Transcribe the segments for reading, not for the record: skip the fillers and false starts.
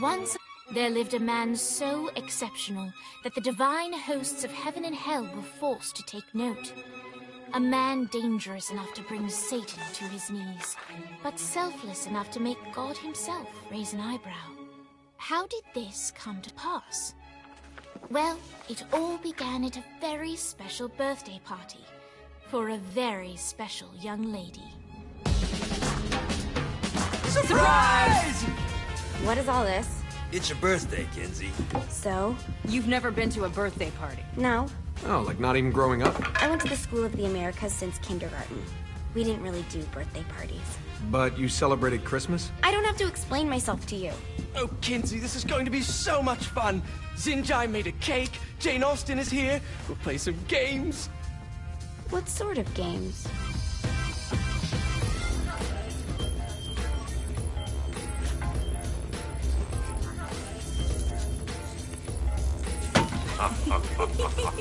Once there lived a man so exceptional that the divine hosts of heaven and hell were forced to take note. A man dangerous enough to bring Satan to his knees, but selfless enough to make God himself raise an eyebrow. How did this come to pass? Well, it all began at a very special birthday party for a very special young lady. Surprise! What is all this? It's your birthday, Kinsey. So? You've never been to a birthday party? No. Oh, like not even growing up? I went to the School of the Americas since kindergarten. We didn't really do birthday parties. But you celebrated Christmas? I don't have to explain myself to you. Oh, Kinsey, this is going to be so much fun. Zinjai made a cake, Jane Austen is here, we'll play some games. What sort of games?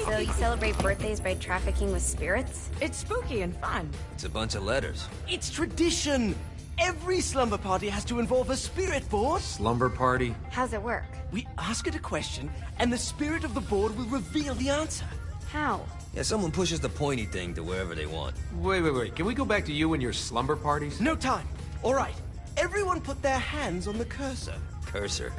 So you celebrate birthdays by trafficking with spirits? It's spooky and fun. It's a bunch of letters. It's tradition. Every slumber party has to involve a spirit board. Slumber party? How's it work? We ask it a question, and the spirit of the board will reveal the answer. How? Yeah, someone pushes the pointy thing to wherever they want. Wait. Can we go back to you and your slumber parties? No time. All right. Everyone put their hands on the cursor. Cursor.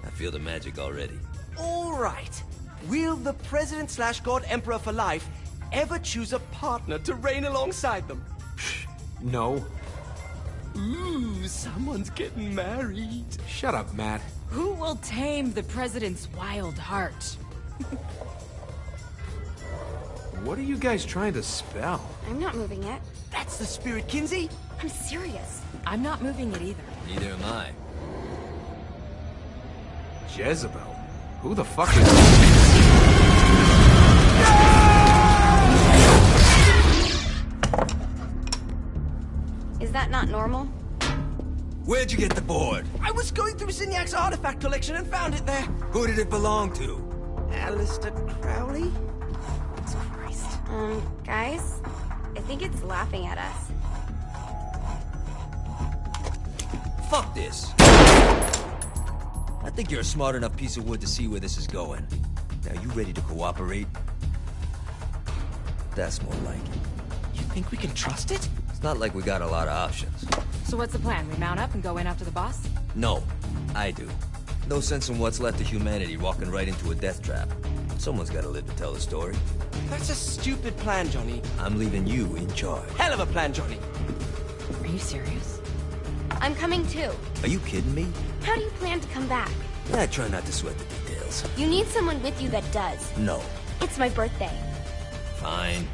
I feel the magic already. All right. Will the President/God Emperor for life ever choose a partner to reign alongside them? No. Ooh, someone's getting married. Shut up, Matt. Who will tame the president's wild heart? What are you guys trying to spell? I'm not moving it. That's the spirit, Kinsey. I'm serious. I'm not moving it either. Neither am I. Jezebel? Who the fuck is... Is that not normal? Where'd you get the board? I was going through Zinyak's artifact collection and found it there. Who did it belong to? Alistair Crowley? Christ. Guys? I think it's laughing at us. Fuck this. I think you're a smart enough piece of wood to see where this is going. Now, you ready to cooperate? That's more like it. You think we can trust it? It's not like we got a lot of options. So what's the plan? We mount up and go in after the boss? No, I do. No sense in what's left of humanity walking right into a death trap. Someone's gotta live to tell the story. That's a stupid plan, Johnny. I'm leaving you in charge. Hell of a plan, Johnny. Are you serious? I'm coming too. Are you kidding me? How do you plan to come back? I try not to sweat the details. You need someone with you that does. No. It's my birthday. Fine.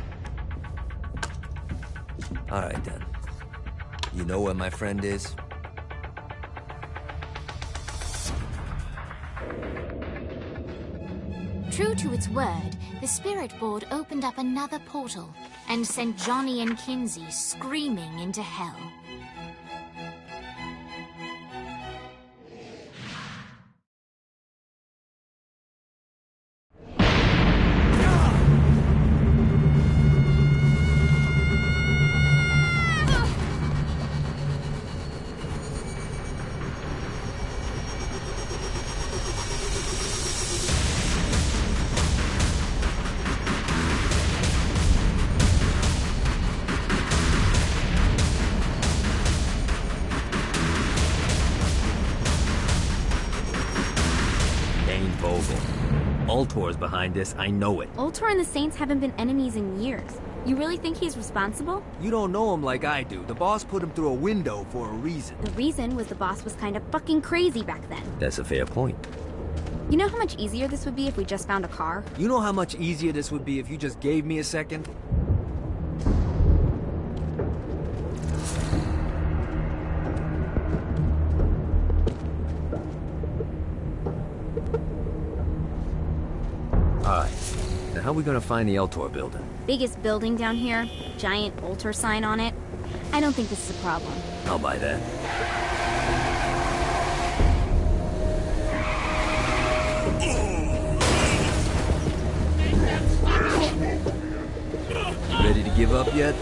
Alright then. You know where my friend is? True to its word, the spirit board opened up another portal and sent Johnny and Kinsey screaming into hell. Ultor's behind this, I know it. Ultor and the Saints haven't been enemies in years. You really think he's responsible? You don't know him like I do. The boss put him through a window for a reason. The reason was the boss was kind of fucking crazy back then. That's a fair point. You know how much easier this would be if we just found a car? You know how much easier this would be if you just gave me a second? Alright. Now how are we gonna find the Eltor building? Biggest building down here, giant Ultor sign on it. I don't think this is a problem. I'll buy that. Ready to give up yet?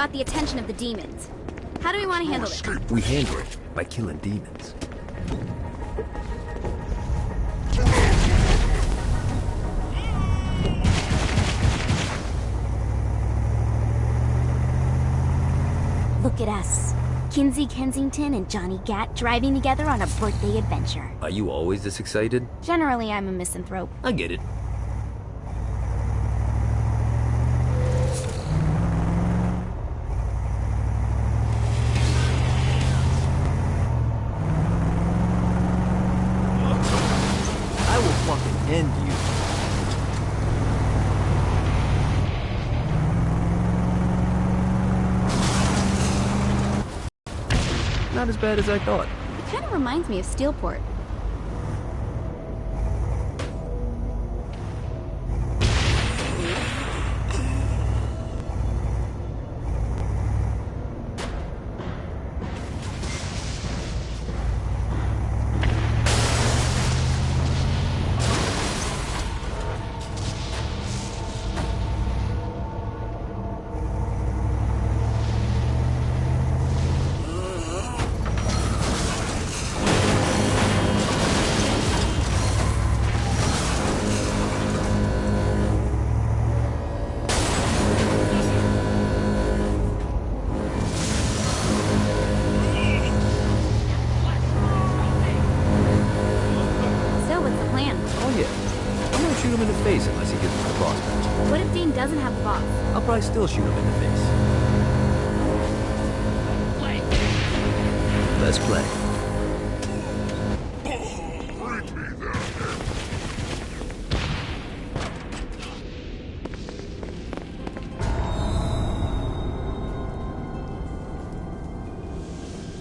got the attention of the demons. How do we want to handle it? We handle it by killing demons. Look at us. Kinsey Kensington and Johnny Gat driving together on a birthday adventure. Are you always this excited? Generally, I'm a misanthrope. I get it. I will fucking end you. Not as bad as I thought. It kind of reminds me of Steelport. Unless he gives me the boss badge. What if Dane doesn't have the boss? I'll probably still shoot him in the face. Let's play.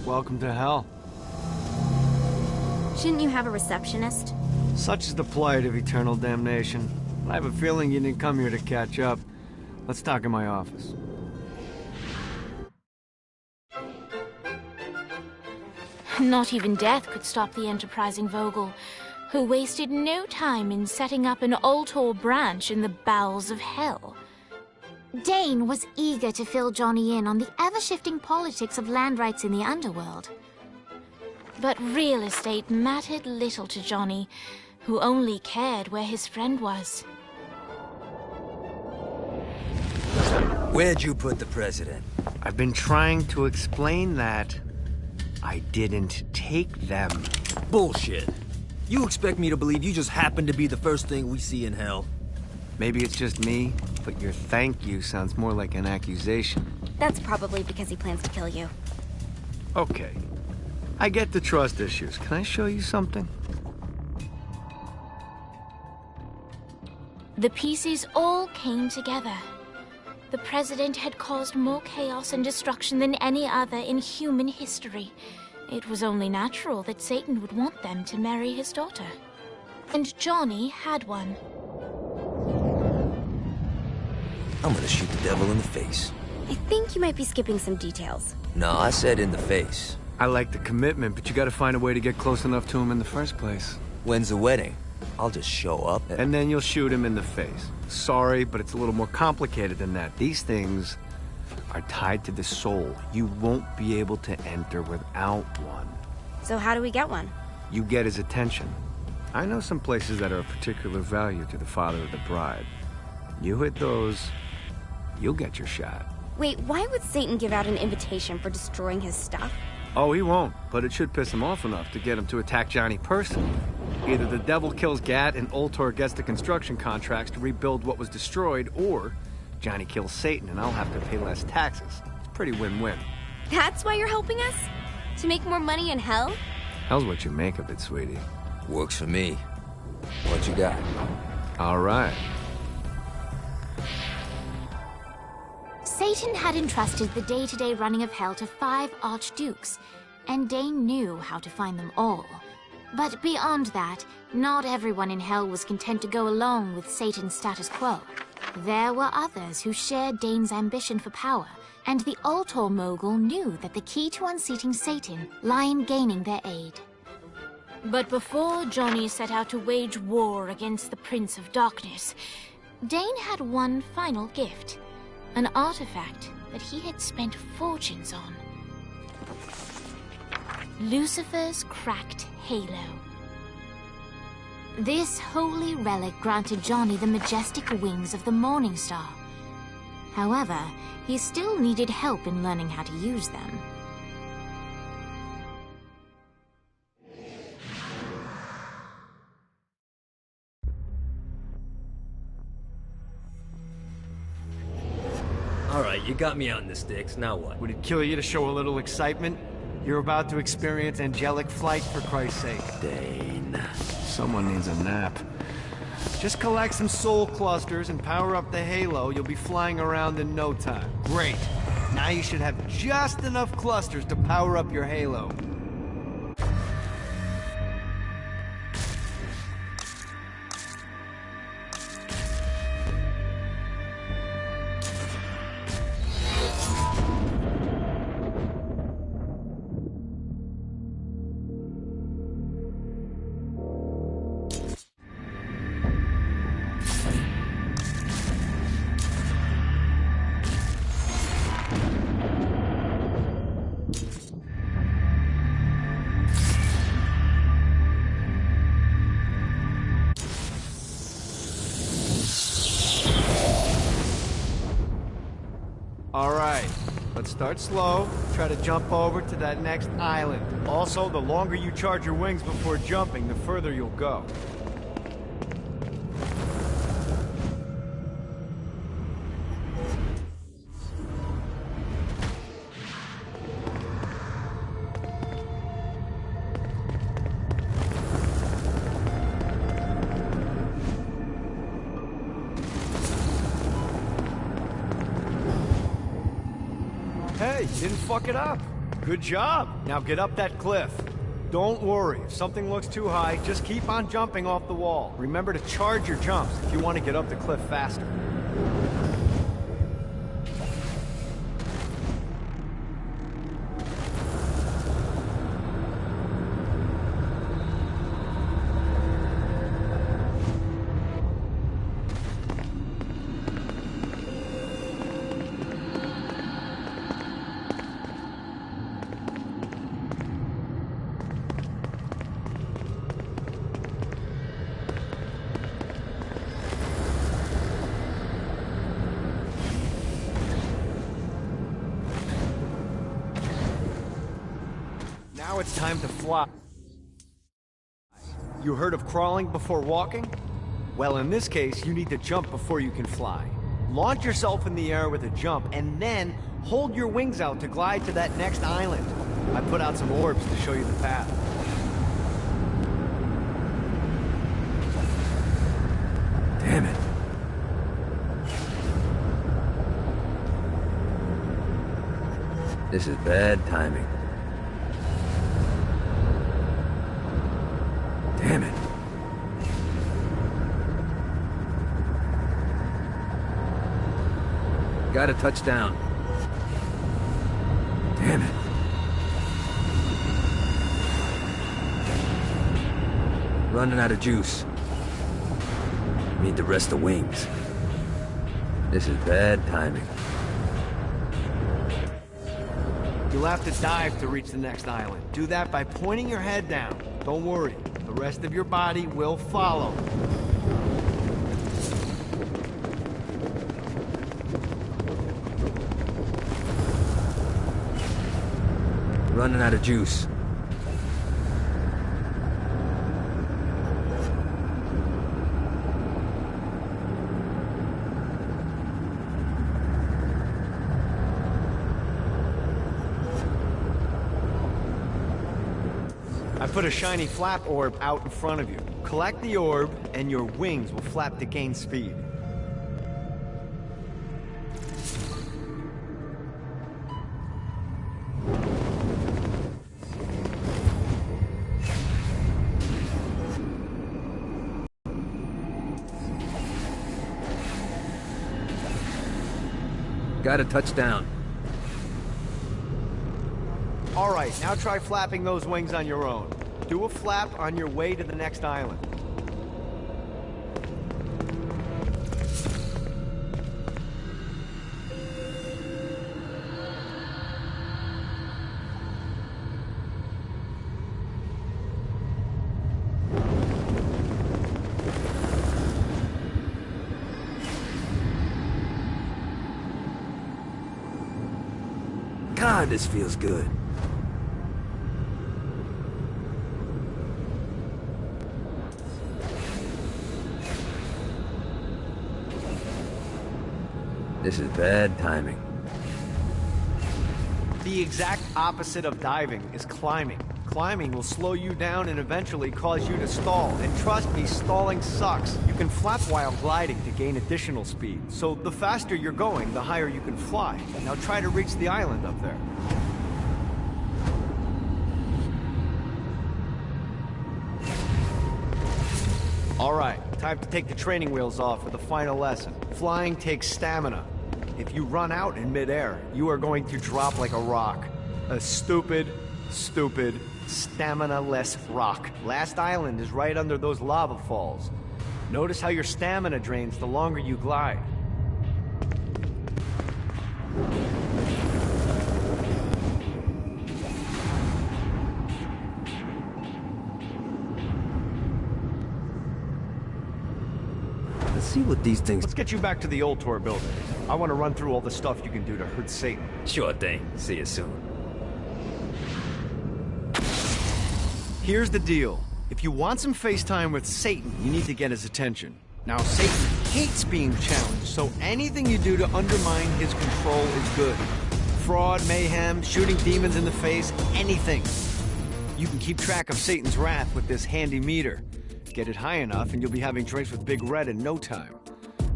Welcome to hell. Shouldn't you have a receptionist? Such is the plight of eternal damnation. I have a feeling you didn't come here to catch up. Let's talk in my office. Not even death could stop the enterprising Vogel, who wasted no time in setting up an Ultor branch in the bowels of hell. Dane was eager to fill Johnny in on the ever-shifting politics of land rights in the underworld. But real estate mattered little to Johnny, who only cared where his friend was. Where'd you put the president? I've been trying to explain that. I didn't take them. Bullshit. You expect me to believe you just happened to be the first thing we see in hell? Maybe it's just me, but your thank you sounds more like an accusation. That's probably because he plans to kill you. Okay. I get the trust issues. Can I show you something? The pieces all came together. The president had caused more chaos and destruction than any other in human history. It was only natural that Satan would want them to marry his daughter. And Johnny had one. I'm gonna shoot the devil in the face. I think you might be skipping some details. No, I said in the face. I like the commitment, but you gotta find a way to get close enough to him in the first place. When's the wedding? I'll just show up and then you'll shoot him in the face. Sorry, but it's a little more complicated than that. These things are tied to the soul. You won't be able to enter without one. So how do we get one? You get his attention. I know some places that are of particular value to the father of the bride. You hit those, you'll get your shot. Wait, why would Satan give out an invitation for destroying his stuff? Oh, he won't, but it should piss him off enough to get him to attack Johnny personally. Either the devil kills Gat and Ultor gets the construction contracts to rebuild what was destroyed, or Johnny kills Satan and I'll have to pay less taxes. It's pretty win-win. That's why you're helping us? To make more money in hell? Hell's what you make of it, sweetie. Works for me. What you got? All right. Satan had entrusted the day-to-day running of hell to 5 archdukes, and Dane knew how to find them all. But beyond that, not everyone in hell was content to go along with Satan's status quo. There were others who shared Dane's ambition for power, and the Ultor mogul knew that the key to unseating Satan lay in gaining their aid. But before Johnny set out to wage war against the Prince of Darkness, Dane had one final gift. An artifact that he had spent fortunes on. Lucifer's cracked halo. This holy relic granted Johnny the majestic wings of the Morning Star. However, he still needed help in learning how to use them. Alright, you got me out in the sticks, now what? Would it kill you to show a little excitement? You're about to experience angelic flight, for Christ's sake. Dane. Someone needs a nap. Just collect some soul clusters and power up the halo. You'll be flying around in no time. Great. Now you should have just enough clusters to power up your halo. Alright, let's start slow. Try to jump over to that next island. Also, the longer you charge your wings before jumping, the further you'll go. Hey, you didn't fuck it up. Good job. Now get up that cliff. Don't worry, if something looks too high, just keep on jumping off the wall. Remember to charge your jumps if you want to get up the cliff faster. Now it's time to fly. You heard of crawling before walking? Well, in this case, you need to jump before you can fly. Launch yourself in the air with a jump, and then hold your wings out to glide to that next island. I put out some orbs to show you the path. Damn it. This is bad timing. Damn it. Got a touchdown. Damn it. Running out of juice. Need to rest the wings. This is bad timing. You'll have to dive to reach the next island. Do that by pointing your head down. Don't worry, the rest of your body will follow. Running out of juice. I put a shiny flap orb out in front of you. Collect the orb, and your wings will flap to gain speed. Got a touchdown. All right, now try flapping those wings on your own. Do a flap on your way to the next island. God, this feels good. This is bad timing. The exact opposite of diving is climbing. Climbing will slow you down and eventually cause you to stall. And trust me, stalling sucks. You can flap while gliding to gain additional speed. So the faster you're going, the higher you can fly. Now try to reach the island up there. All right, time to take the training wheels off for the final lesson. Flying takes stamina. If you run out in midair, you are going to drop like a rock. A stupid, stamina-less rock. Last island is right under those lava falls. Notice how your stamina drains the longer you glide. Let's see what these things... Let's get you back to the Ultor building. I want to run through all the stuff you can do to hurt Satan. Sure thing. See you soon. Here's the deal. If you want some FaceTime with Satan, you need to get his attention. Now, Satan hates being challenged, so anything you do to undermine his control is good. Fraud, mayhem, shooting demons in the face, anything. You can keep track of Satan's wrath with this handy meter. Get it high enough and you'll be having drinks with Big Red in no time.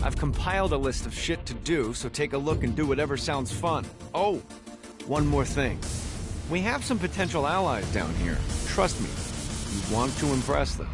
I've compiled a list of shit to do, so take a look and do whatever sounds fun. Oh, one more thing. We have some potential allies down here. Trust me, you want to impress them.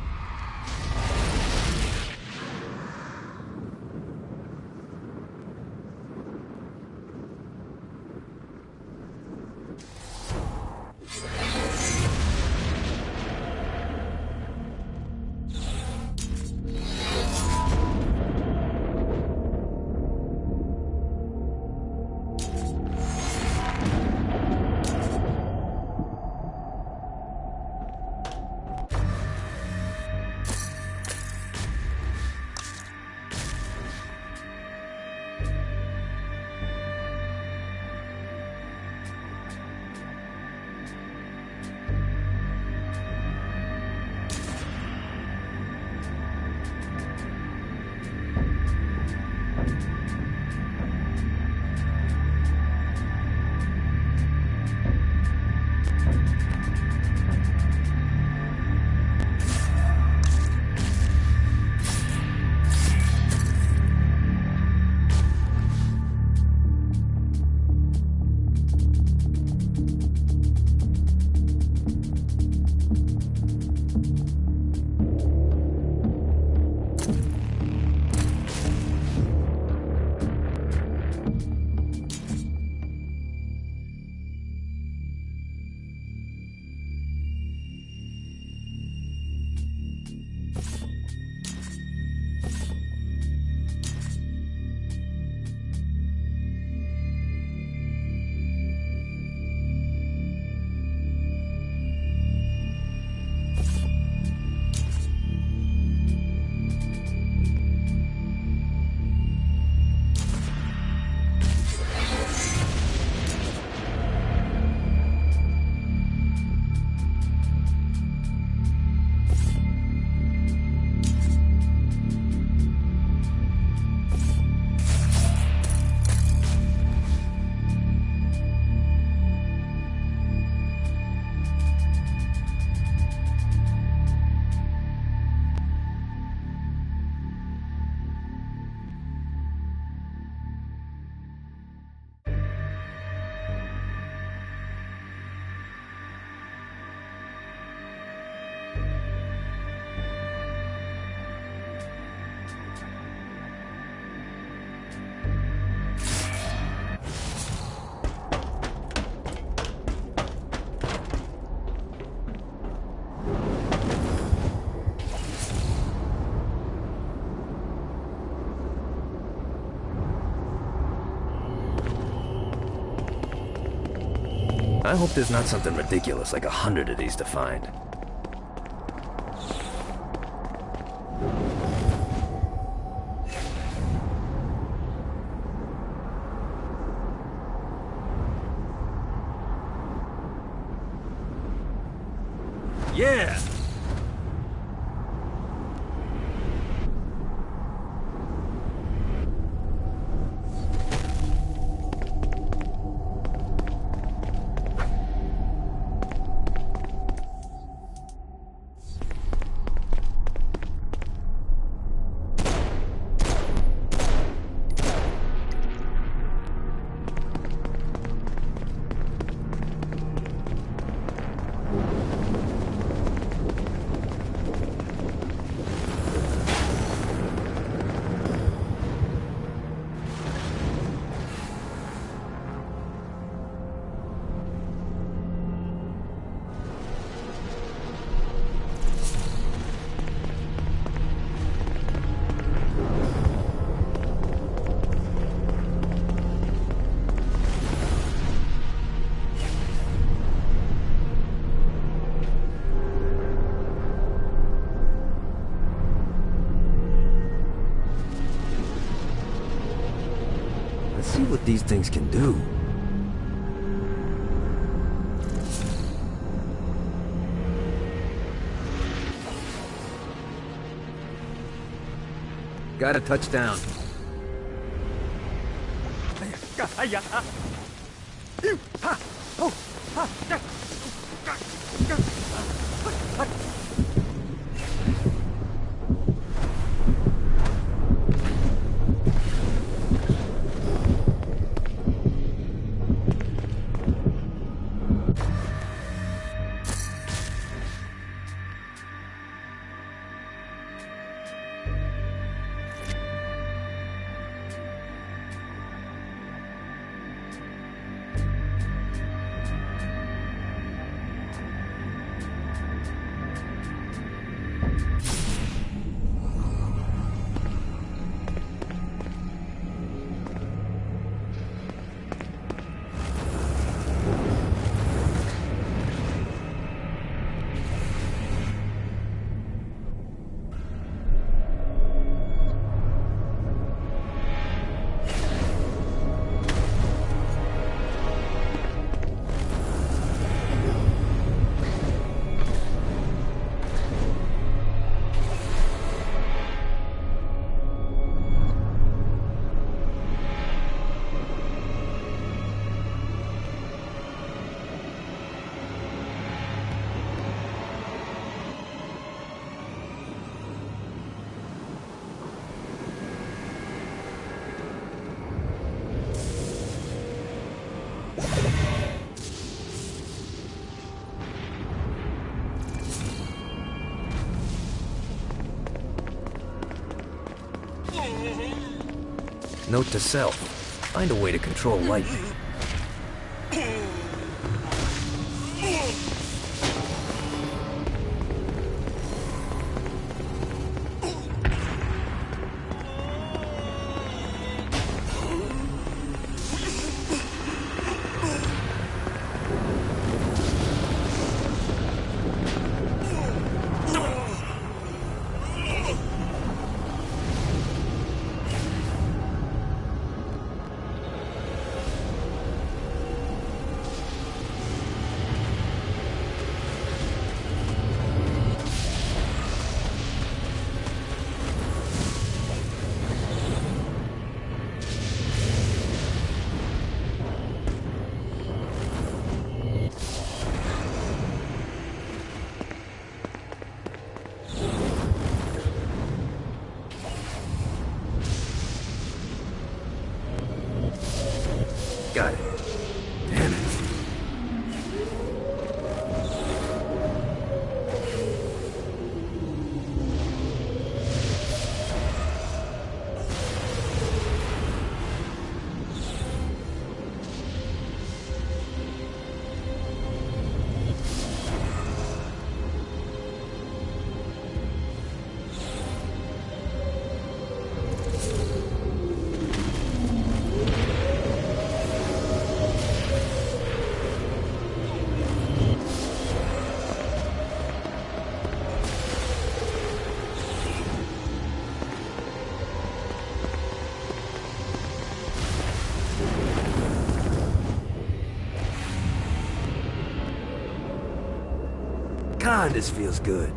I hope there's not something ridiculous like 100 of these to find. what these things can do. Got a touchdown. Note to self, find a way to control lightning. Got it. Damn it. God, this feels good.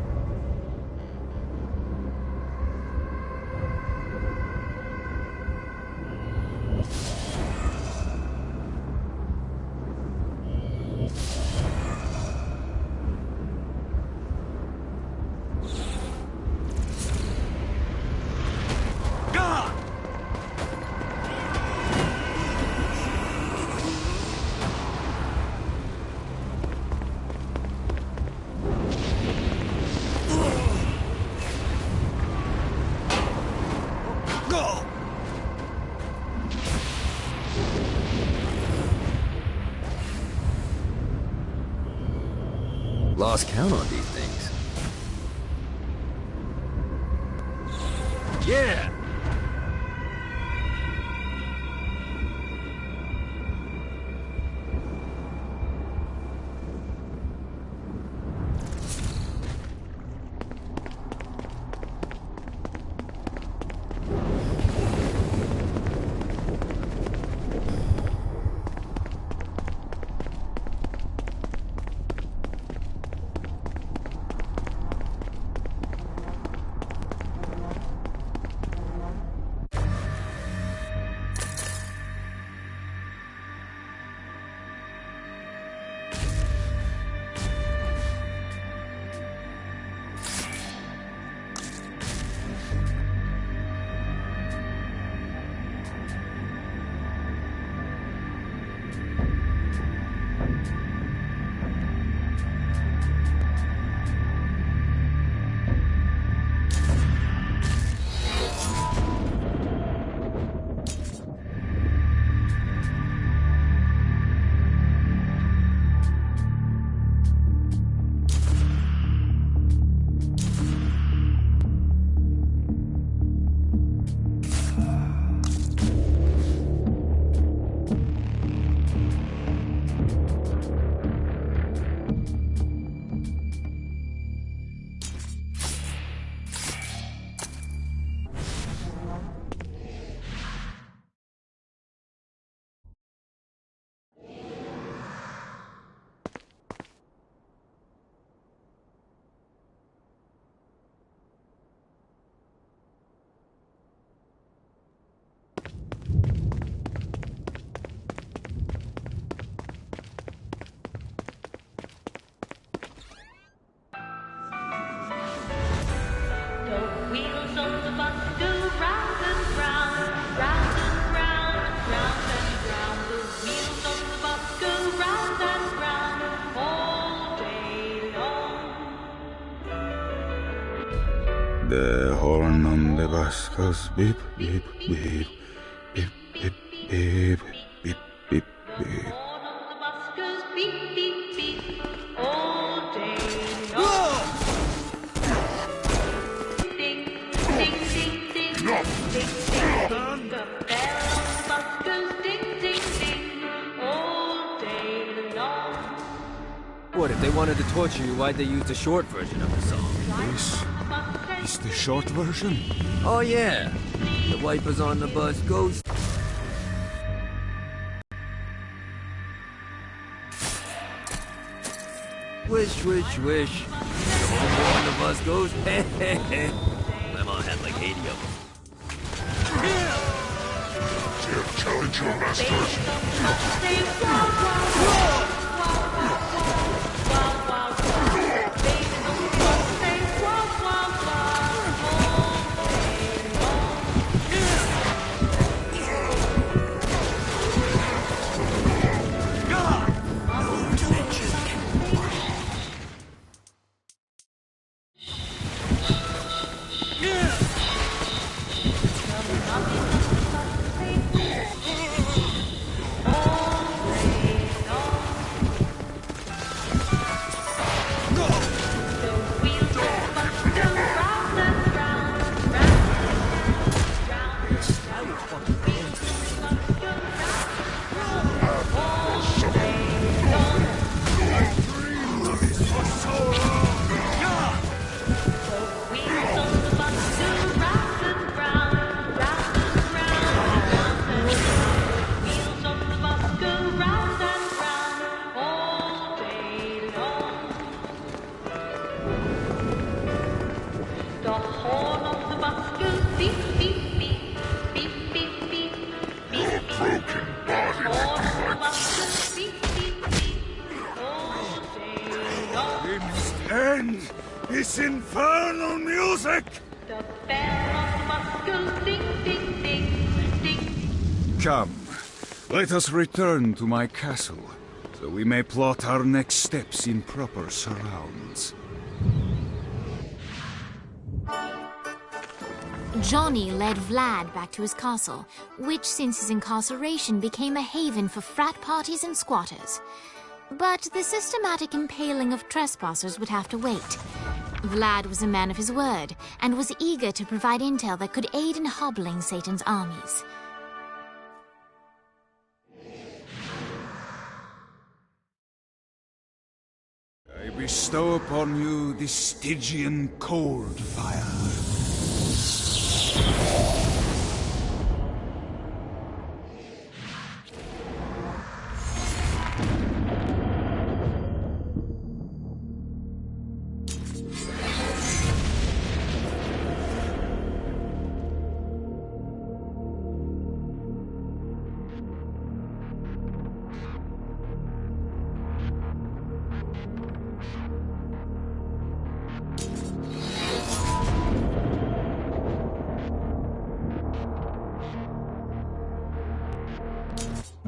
Lost count on these things. Yeah! The horn on the bus goes beep, beep, beep, beep, beep, beep, beep, beep, beep. What, if they wanted to torture you, why'd they use the short version of the song? This is the short version? Oh yeah, the wipers on the bus goes... Swish, swish, swish. The more on the bus goes, heh heh heh. My mom had like 80 of them. Challenge your masters. End this infernal music! The bell on the bus goes ding, ding, ding, ding. Come, let us return to my castle, so we may plot our next steps in proper surrounds. Johnny led Vlad back to his castle, which since his incarceration became a haven for frat parties and squatters. But the systematic impaling of trespassers would have to wait. Vlad was a man of his word, and was eager to provide intel that could aid in hobbling Satan's armies. I bestow upon you the Stygian cold fire.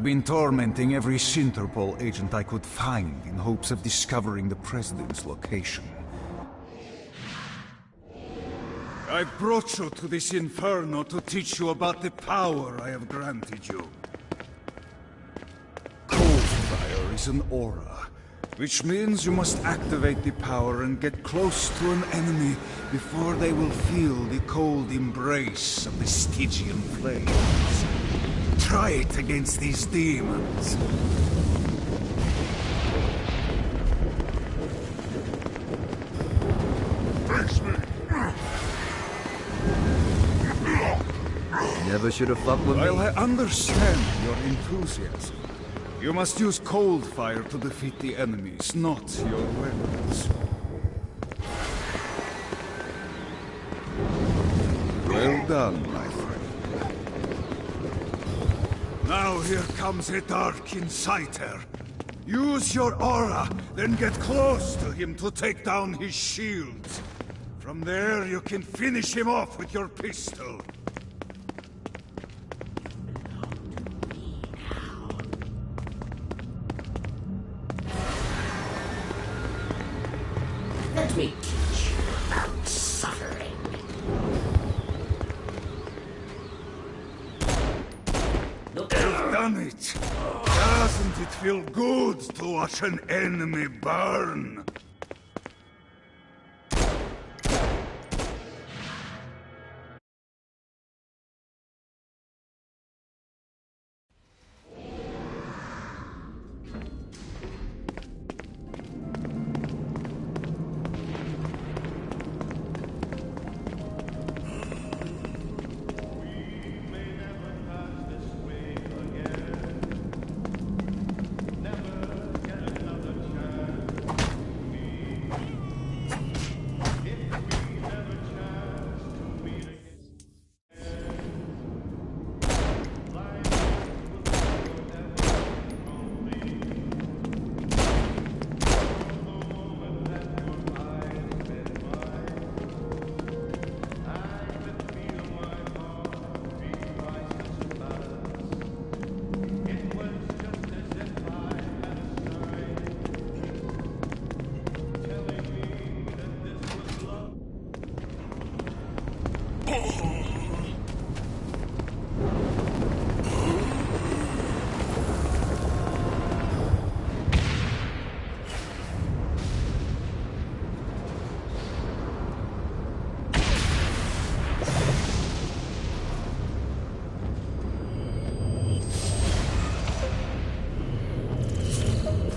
Been tormenting every Sinterpol agent I could find in hopes of discovering the President's location. I brought you to this inferno to teach you about the power I have granted you. Cold fire is an aura, which means you must activate the power and get close to an enemy before they will feel the cold embrace of the Stygian flames. Try it against these demons. Face me. Never should have fucked with me. While I understand your enthusiasm, you must use cold fire to defeat the enemies, not your weapons. Well done, my friend. Now here comes a dark inciter. Use your aura, then get close to him to take down his shields. From there, you can finish him off with your pistol. Let me teach you about suffering. done it. Doesn't it feel good to watch an enemy burn?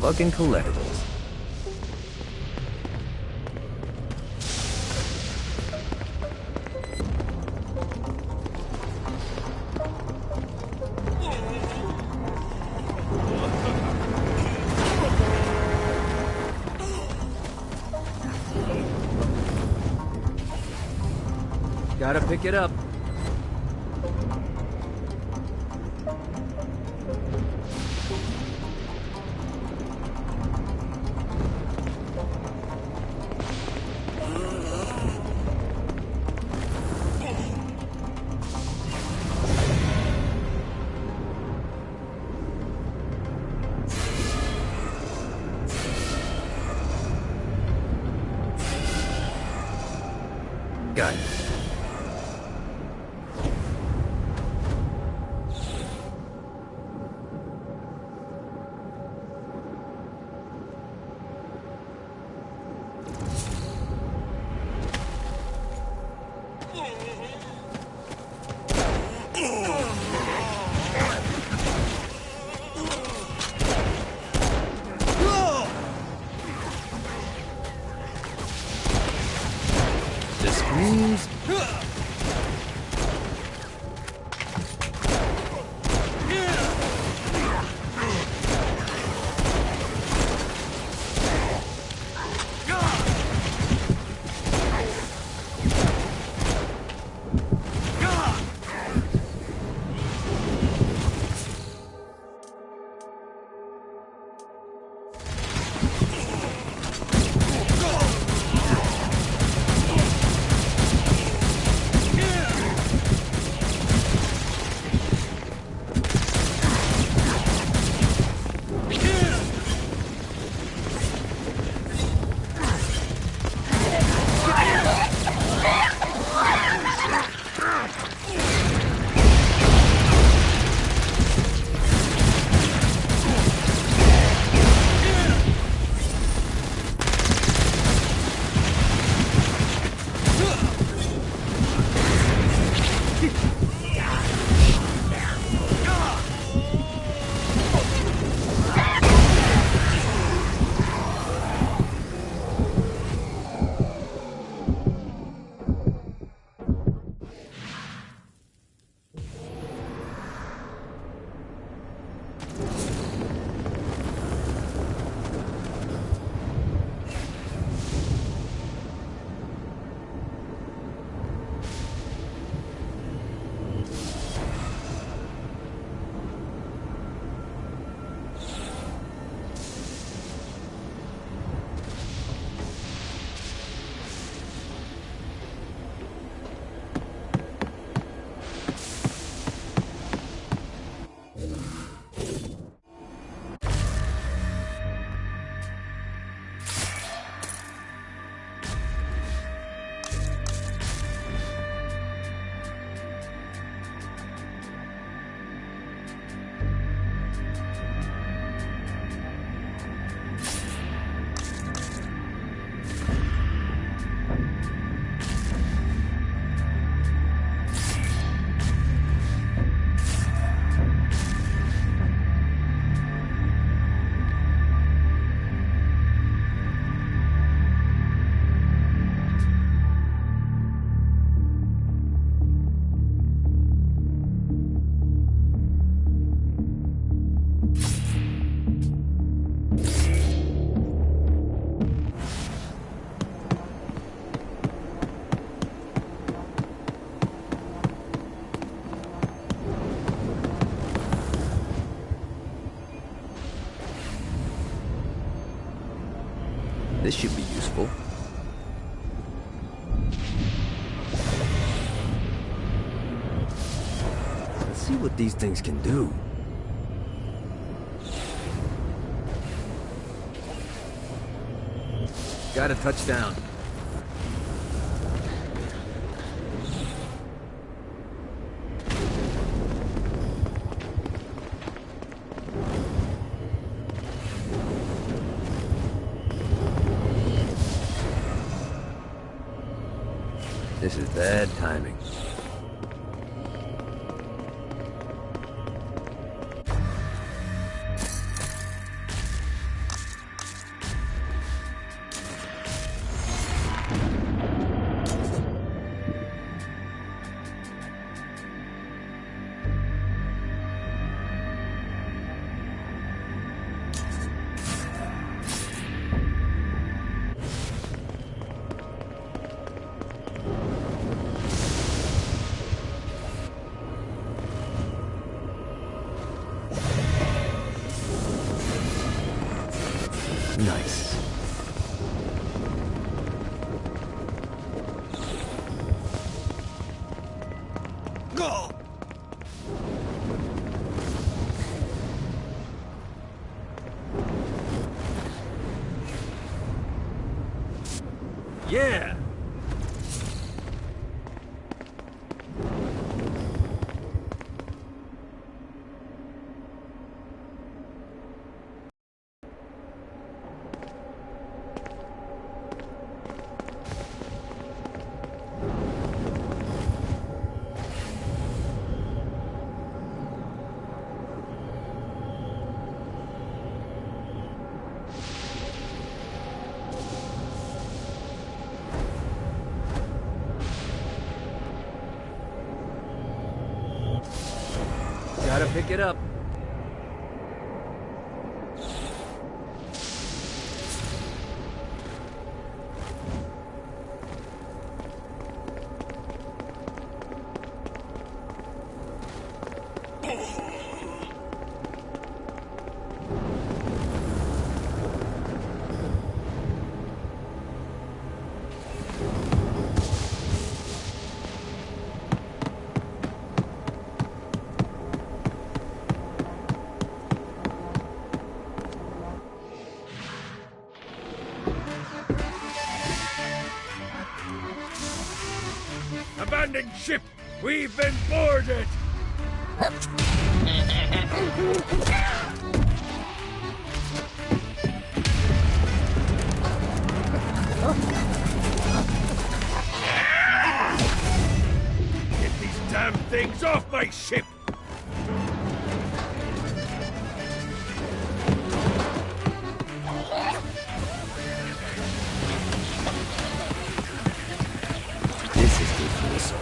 Fucking collectibles. Gotta pick it up. Got it. The screams. This should be useful. Let's see what these things can do. Got a touchdown. This is bad timing. Nice. Go! Yeah! Gotta pick it up. Abandoned ship! We've been boarded! Get these damn things off my ship! This is good for the soul.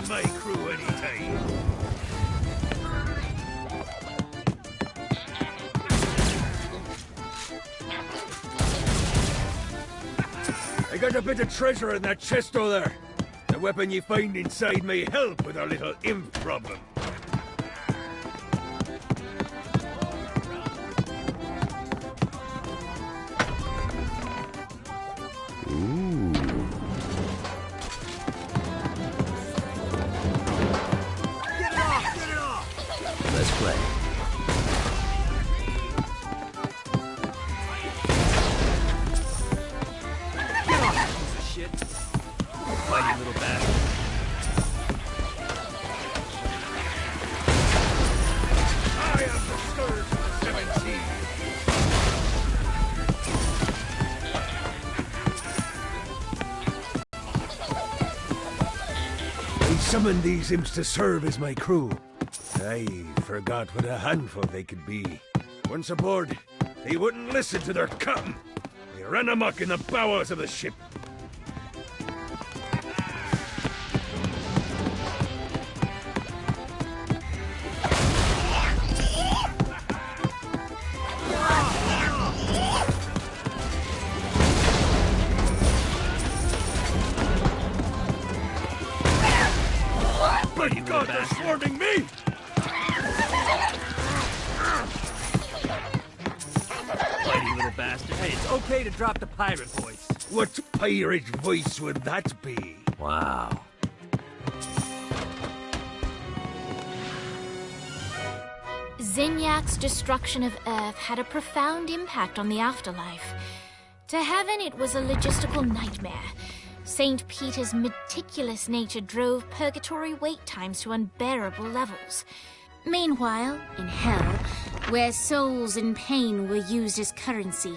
My crew anytime. I got a bit of treasure in that chest over there. The weapon you find inside may help with our little imp problem. Let's play. Get off, piece of shit. Fighting little bastard. I am the scourge of the 17. summoned these imps to serve as my crew, I forgot what a handful they could be. Once aboard, they wouldn't listen to their captain. They ran amok in the bowels of the ship. My God, they're swarming me! Bloody little bastard. Hey, it's okay to drop the pirate voice. What pirate voice would that be? Wow. Zinyak's destruction of Earth had a profound impact on the afterlife. To heaven, it was a logistical nightmare. St. Peter's meticulous nature drove purgatory wait times to unbearable levels. Meanwhile, in hell, where souls in pain were used as currency,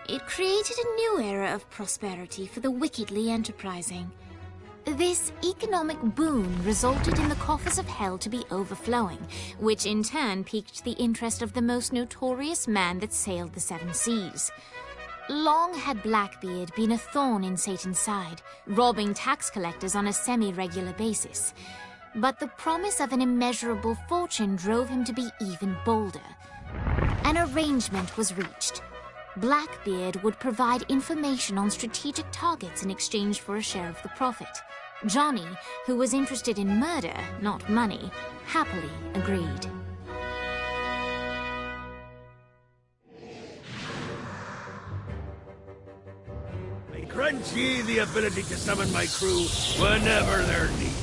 it created a new era of prosperity for the wickedly enterprising. This economic boon resulted in the coffers of hell to be overflowing, which in turn piqued the interest of the most notorious man that sailed the seven seas. Long had Blackbeard been a thorn in Satan's side, robbing tax collectors on a semi-regular basis. But the promise of an immeasurable fortune drove him to be even bolder. An arrangement was reached. Blackbeard would provide information on strategic targets in exchange for a share of the profit. Johnny, who was interested in murder, not money, happily agreed. I grant ye the ability to summon my crew whenever they're needed.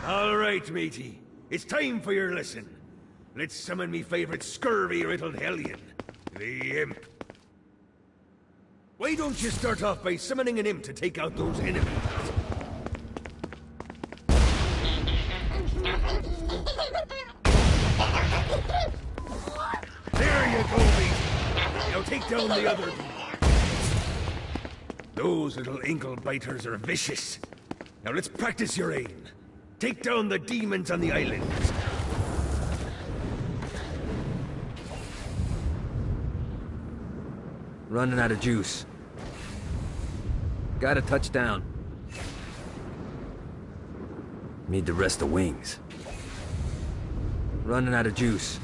All right, matey. It's time for your lesson. Let's summon me favorite scurvy-riddled hellion, the Imp. Why don't you start off by summoning an Imp to take out those enemies? There you go, matey. Now take down the other. Those little ankle biters are vicious. Now let's practice your aim. Take down the demons on the island. Running out of juice. Got a touchdown. Need the rest of wings. Running out of juice.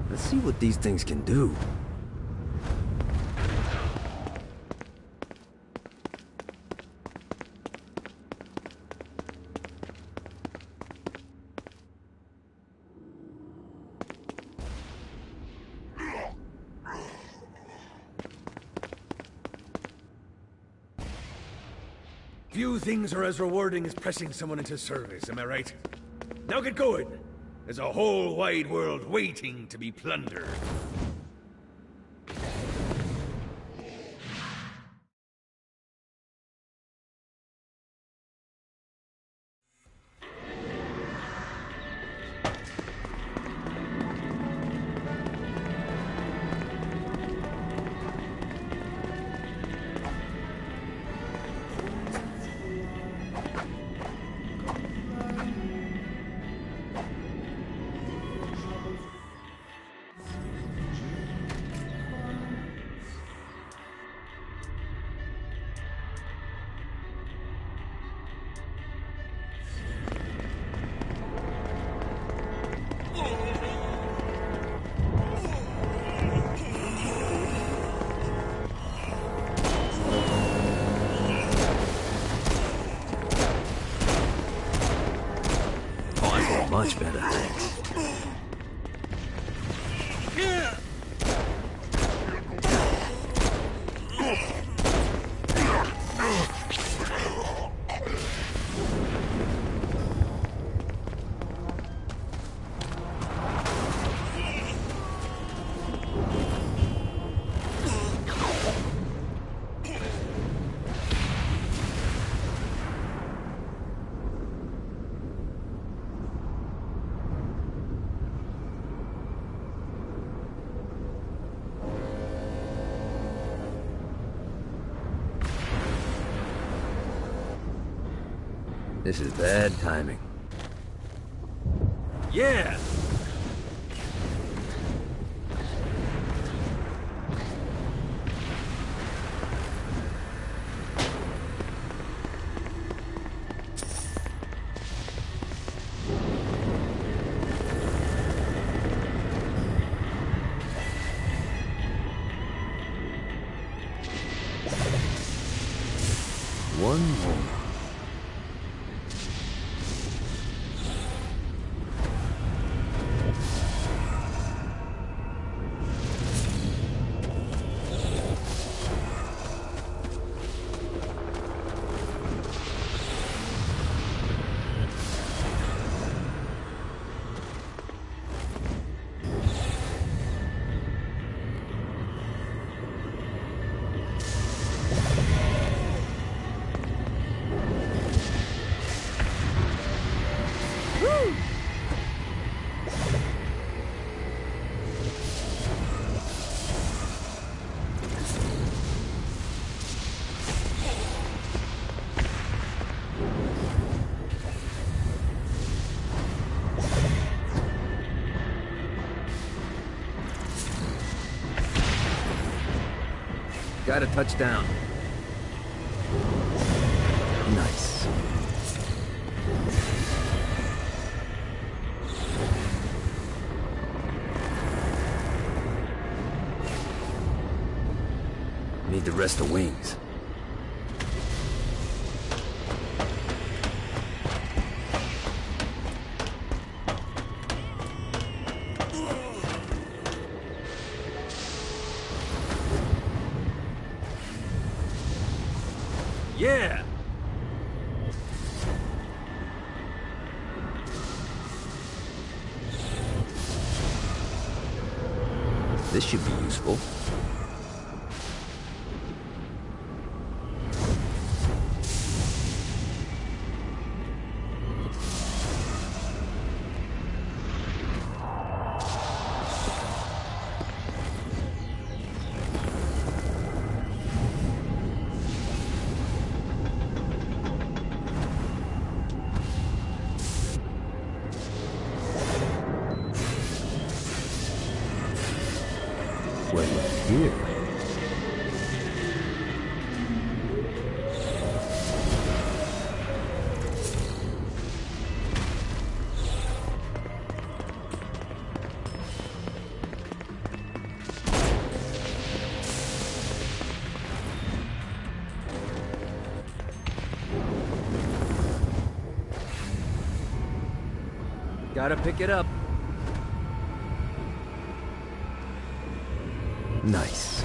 Let's see what these things can do. Few things are as rewarding as pressing someone into service, am I right? Now get going! There's a whole wide world waiting to be plundered. This is bad timing. Yeah! One more. Got a touchdown. Nice. Need the rest of wings. Yeah! This should be useful. Wait, here. Gotta pick it up. Nice.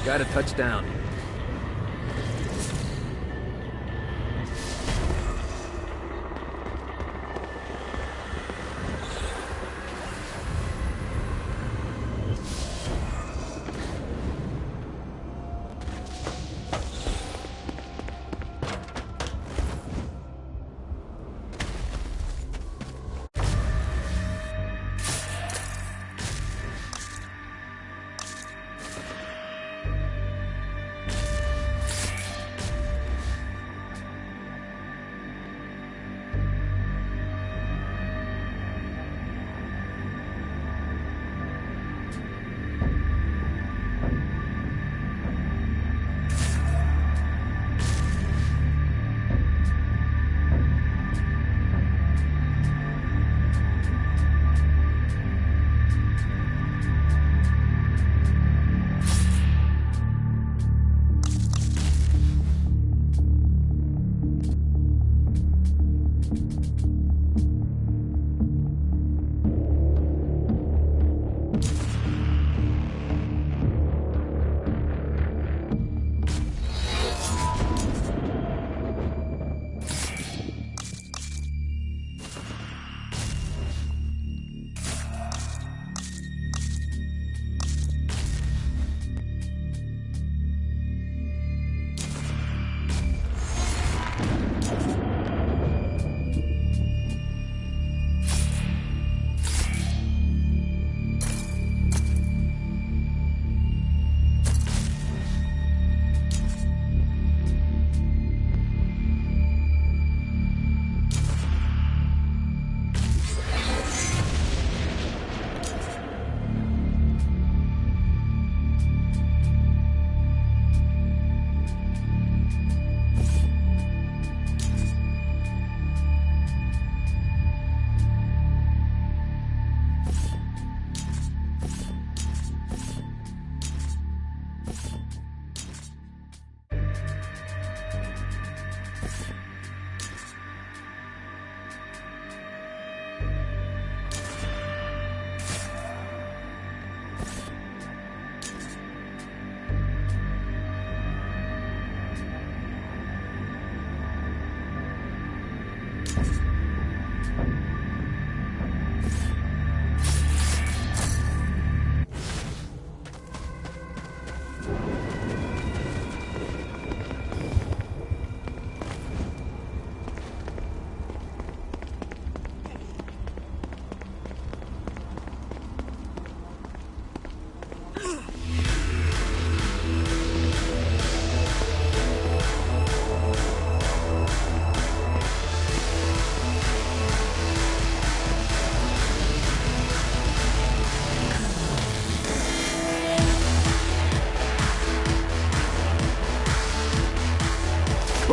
Got a touchdown.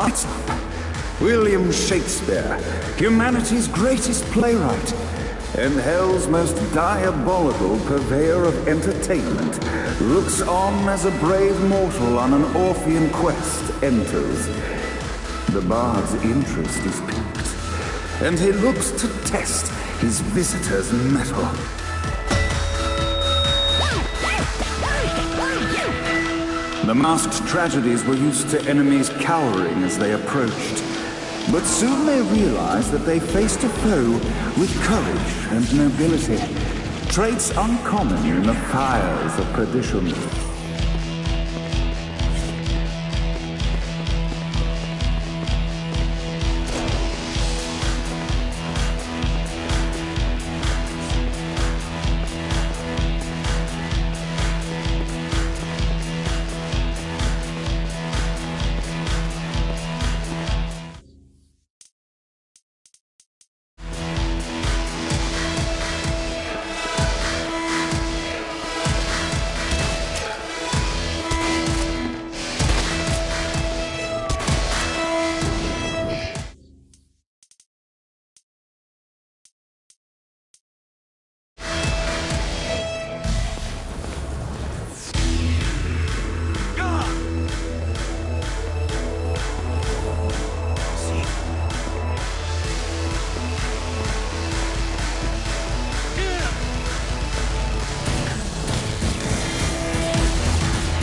What's up? William Shakespeare, humanity's greatest playwright, and hell's most diabolical purveyor of entertainment, looks on as a brave mortal on an Orphean quest enters. The bard's interest is piqued, and he looks to test his visitor's mettle. The masked tragedies were used to enemies cowering as they approached. But soon they realized that they faced a foe with courage and nobility, traits uncommon in the fires of perdition.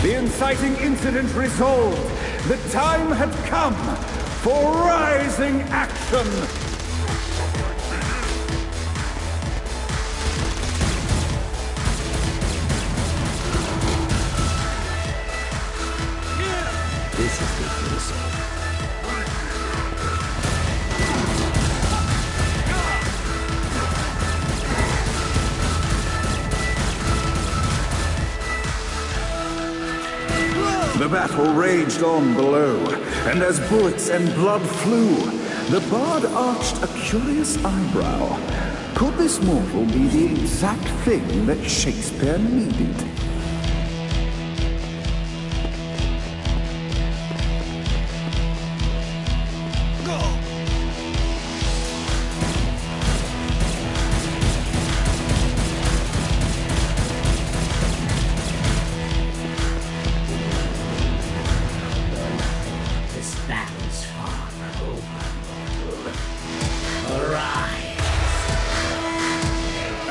The inciting incident resolved. The time had come for rising action. This is ridiculous. The battle raged on below, and as bullets and blood flew, the bard arched a curious eyebrow. Could this mortal be the exact thing that Shakespeare needed?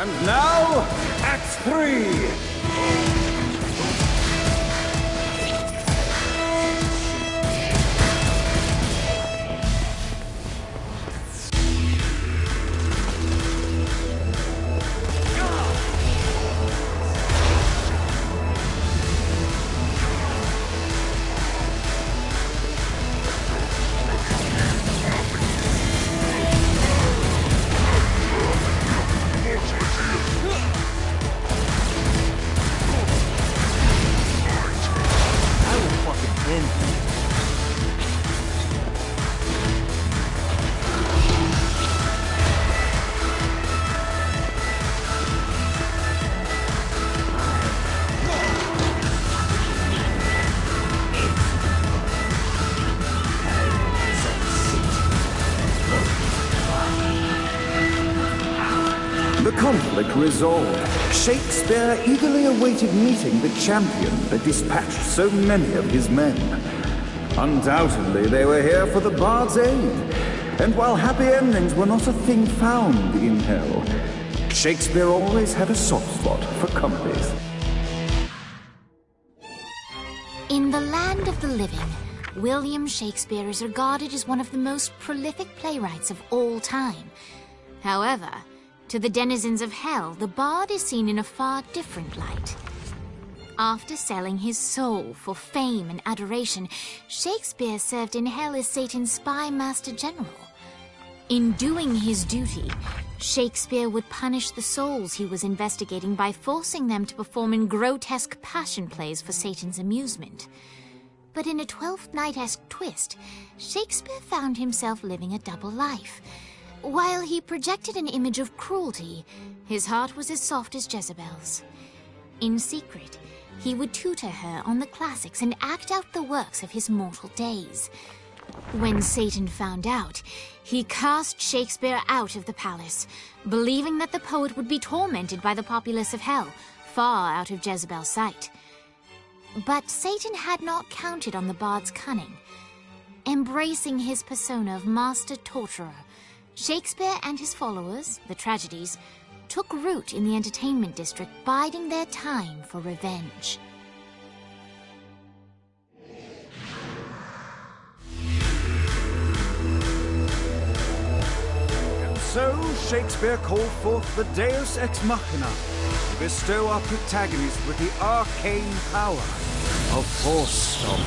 And now, Act 3! The conflict resolved. Shakespeare eagerly awaited meeting the champion that dispatched so many of his men. Undoubtedly, they were here for the bard's aid. And while happy endings were not a thing found in hell, Shakespeare always had a soft spot for comedies. In the land of the living, William Shakespeare is regarded as one of the most prolific playwrights of all time. However, to the denizens of hell, the bard is seen in a far different light. After selling his soul for fame and adoration, Shakespeare served in hell as Satan's spy master general. In doing his duty, Shakespeare would punish the souls he was investigating by forcing them to perform in grotesque passion plays for Satan's amusement. But in a Twelfth Night-esque twist, Shakespeare found himself living a double life. While he projected an image of cruelty, his heart was as soft as Jezebel's. In secret, he would tutor her on the classics and act out the works of his mortal days. When Satan found out, he cast Shakespeare out of the palace, believing that the poet would be tormented by the populace of hell, far out of Jezebel's sight. But Satan had not counted on the bard's cunning. Embracing his persona of master torturer, Shakespeare and his followers, the tragedies, took root in the entertainment district, biding their time for revenge. So Shakespeare called forth the Deus Ex Machina to bestow our protagonist with the arcane power of Force Stomp.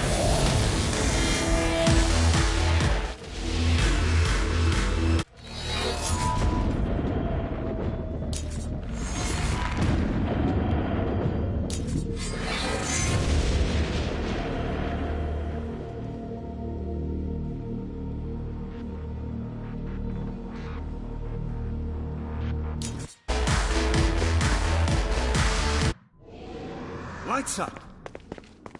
Lights up.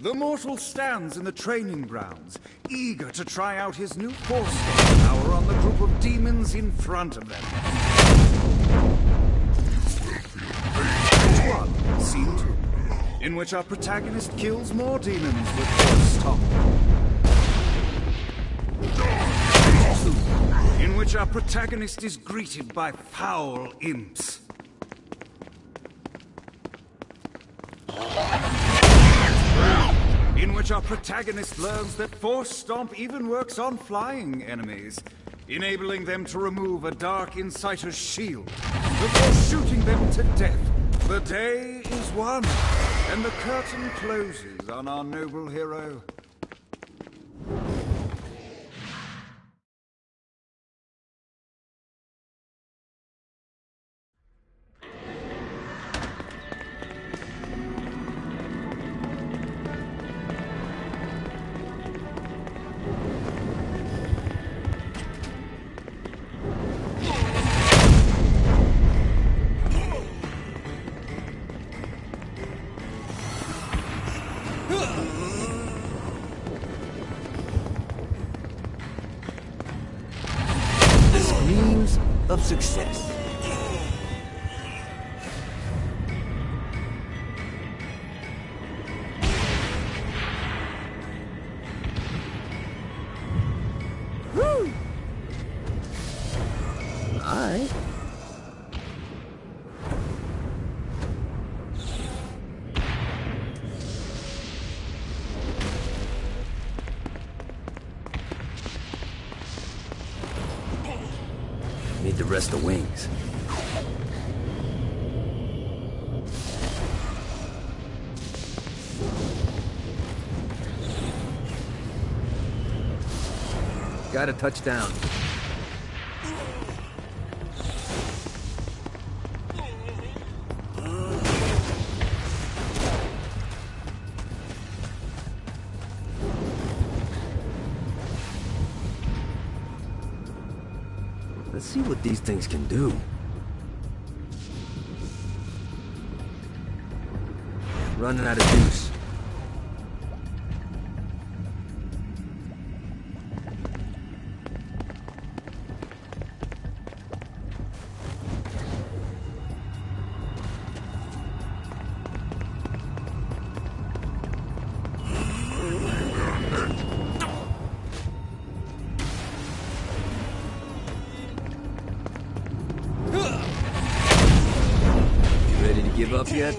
The mortal stands in the training grounds, eager to try out his new Force Stomp power on the group of demons in front of them. Act 1, Scene 2, in which our protagonist kills more demons with Force Stomp. Act 2, in which our protagonist is greeted by foul imps. In which our protagonist learns that Force Stomp even works on flying enemies, enabling them to remove a Dark Inciter's shield before shooting them to death. The day is won, and the curtain closes on our noble hero. Screams of success. Woo! Alright. Need to rest the wings. Got to touch down. Let's see what these things can do. Running out of juice. Give up yet?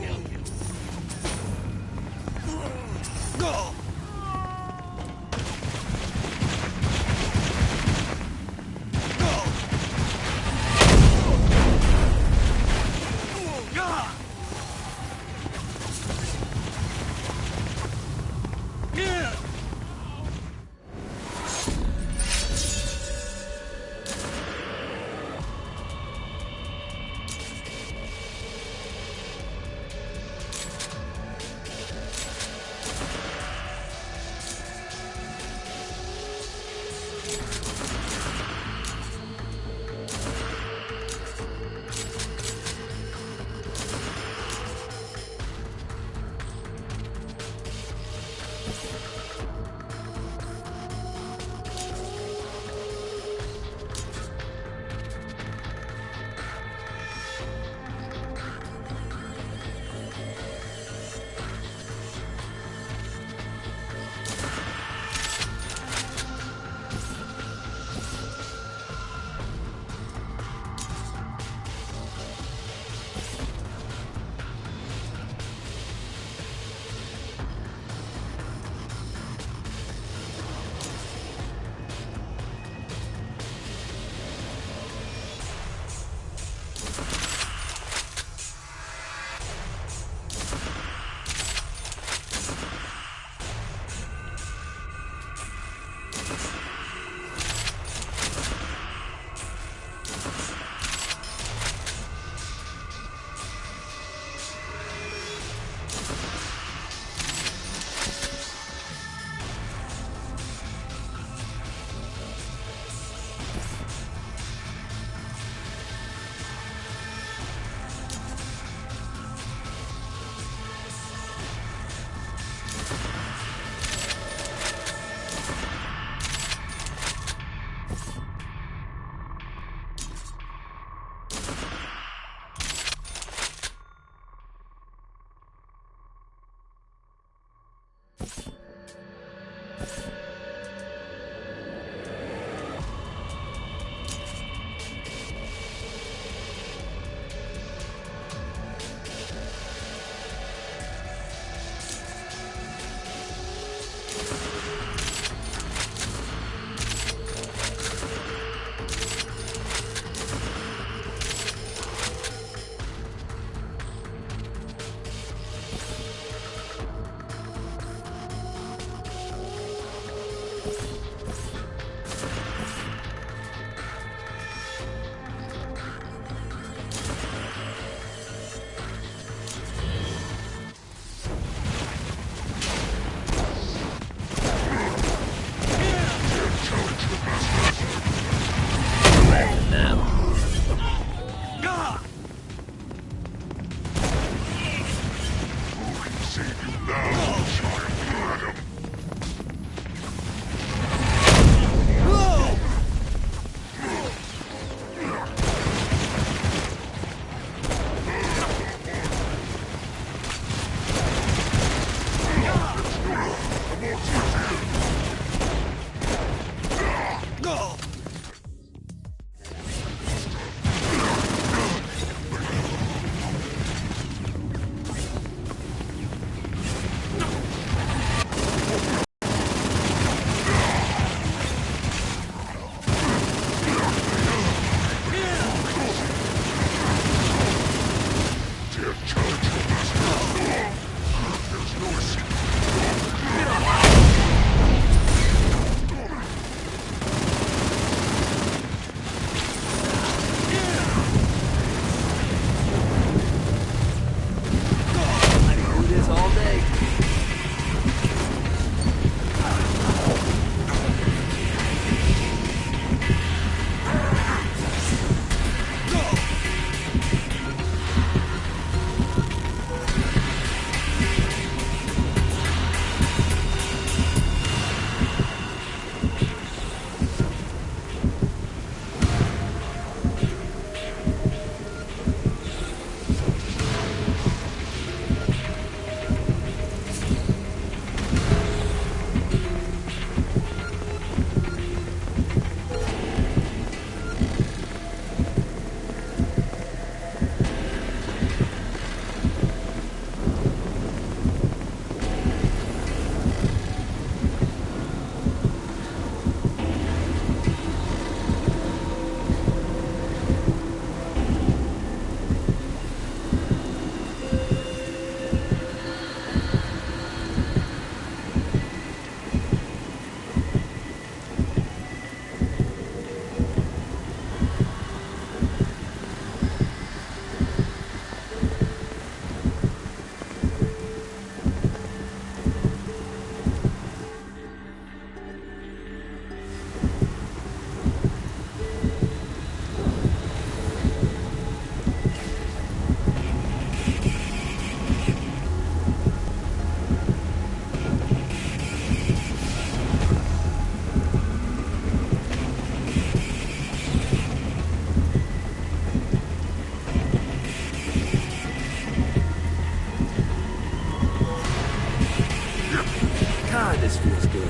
God, this feels good.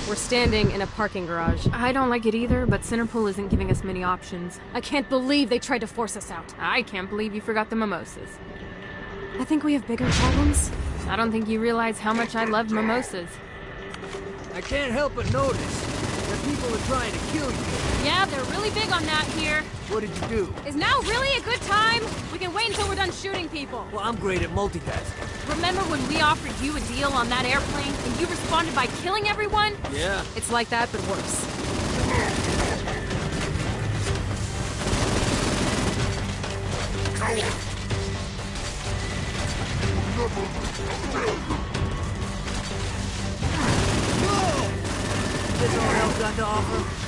We're standing in a parking garage. I don't like it either, but Centerpool isn't giving us many options. I can't believe they tried to force us out. I can't believe you forgot the mimosas. I think we have bigger problems. I don't think you realize how much I love mimosas. I can't help but notice that people are trying to kill you. Yeah, they're really big on that here. What did you do? Is now really a good time? We can wait until we're done shooting people. Well, I'm great at multitasking. Remember when we offered you a deal on that airplane and you responded by killing everyone? Yeah. It's like that, but worse. There's no help got to offer.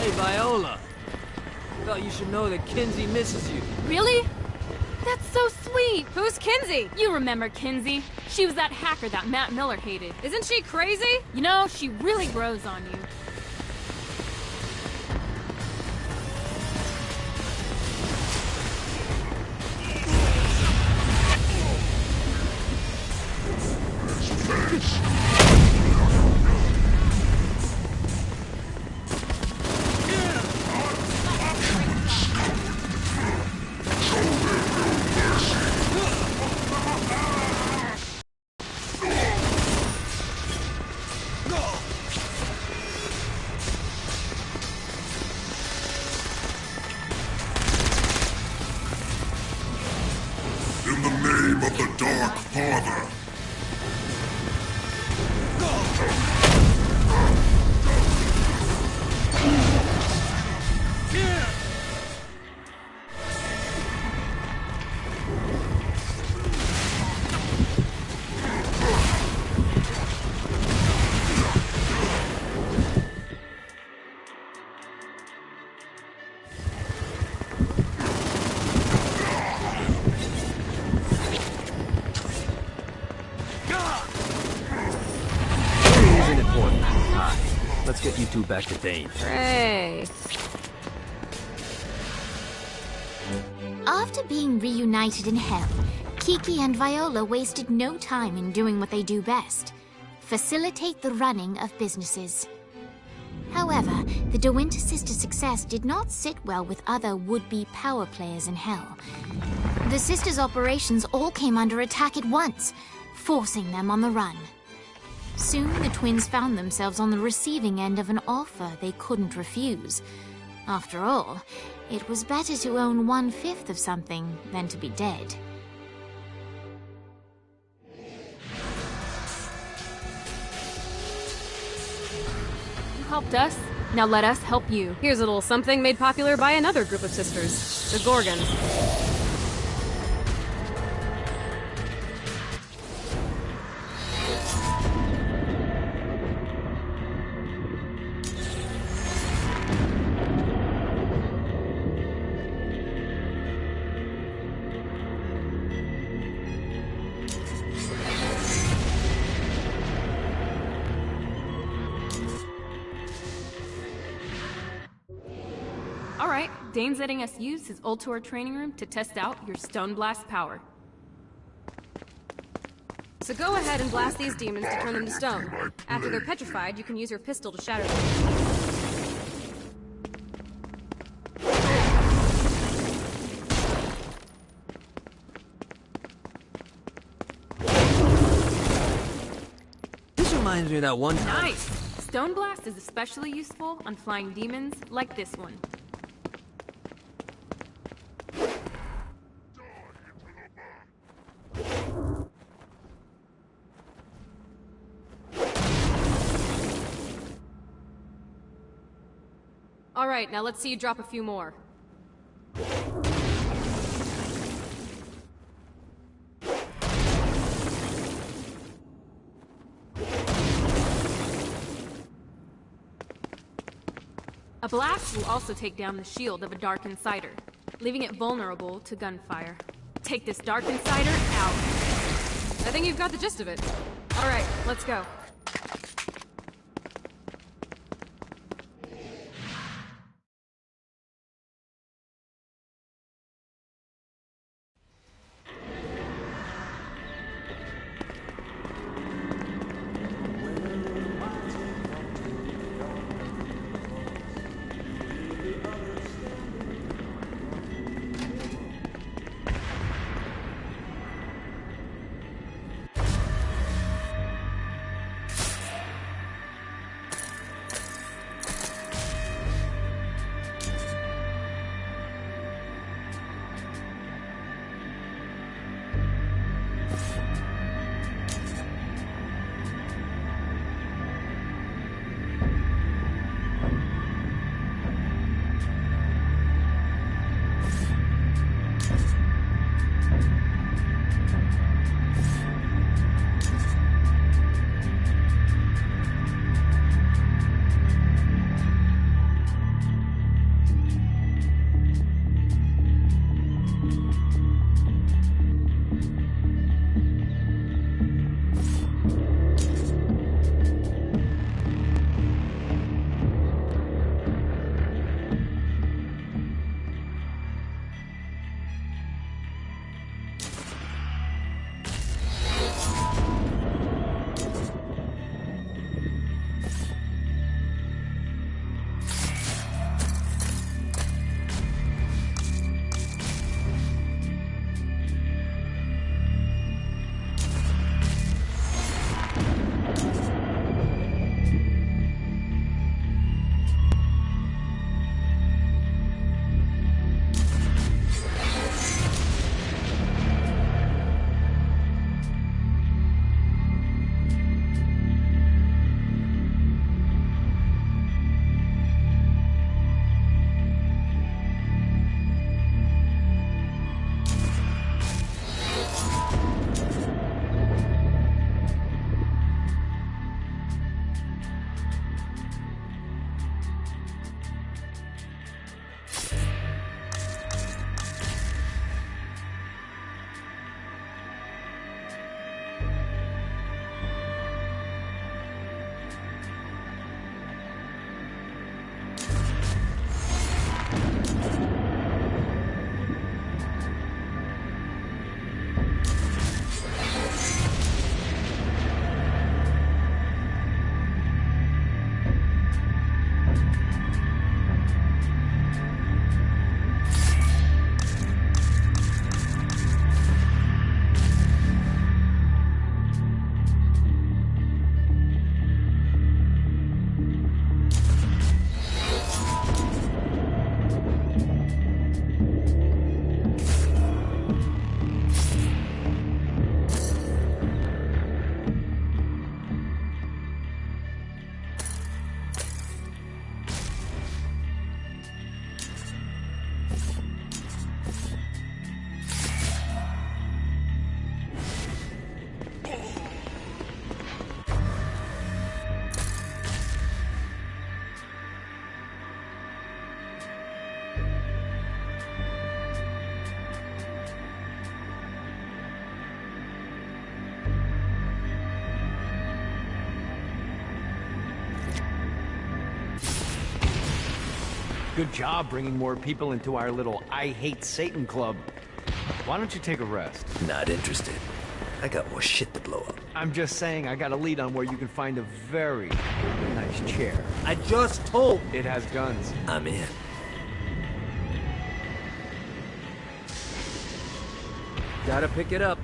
Hey, Viola. Thought you should know that Kinsey misses you. Really? That's so sweet! Who's Kinsey? You remember Kinsey. She was that hacker that Matt Miller hated. Isn't she crazy? You know, she really grows on you. In the name of the Dark Father. Let's get you two back to Dane. Hooray. After being reunited in Hell, Kiki and Viola wasted no time in doing what they do best: facilitate the running of businesses. However, the De Winter sisters' success did not sit well with other would-be power players in Hell. The sisters' operations all came under attack at once, forcing them on the run. Soon, the twins found themselves on the receiving end of an offer they couldn't refuse. After all, it was better to own 1/5 of something than to be dead. You helped us, now let us help you. Here's a little something made popular by another group of sisters, the Gorgons. Alright, Dane's letting us use his Ultor training room to test out your Stone Blast power. So go ahead and blast these demons to turn them to stone. After they're petrified, you can use your pistol to shatter them. This reminds me of that one time. Nice! Stone Blast is especially useful on flying demons like this one. Alright, now let's see you drop a few more. A blast will also take down the shield of a Dark Insider, leaving it vulnerable to gunfire. Take this Dark Insider out. I think you've got the gist of it. Alright, let's go. Good job bringing more people into our little I Hate Satan club. Why don't you take a rest? Not interested. I got more shit to blow up. I'm just saying I got a lead on where you can find a very nice chair. I just told... It has guns. I'm in. Gotta pick it up.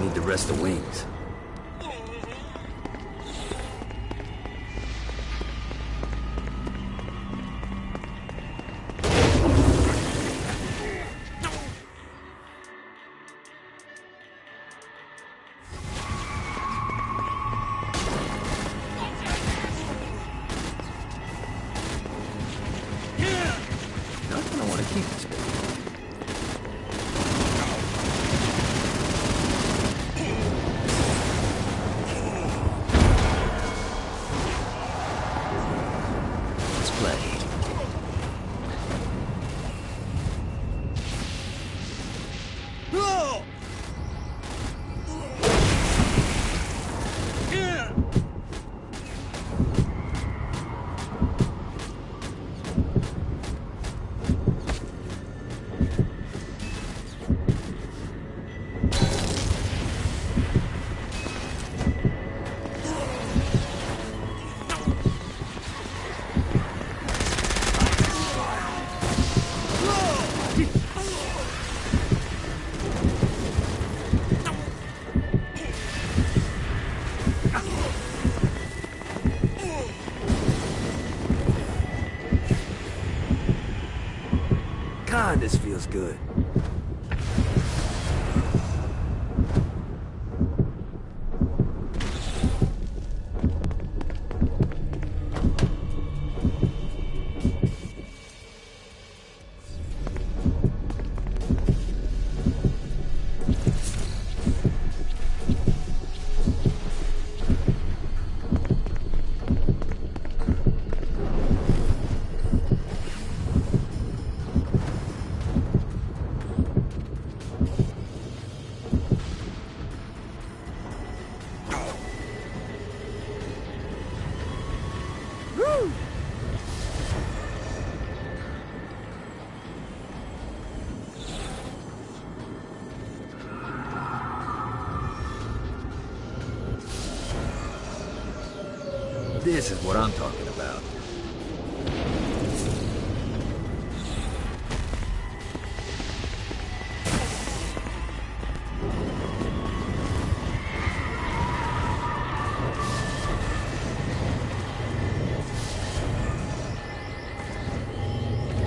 Need to rest the wings. God, this feels good. This is what I'm talking about.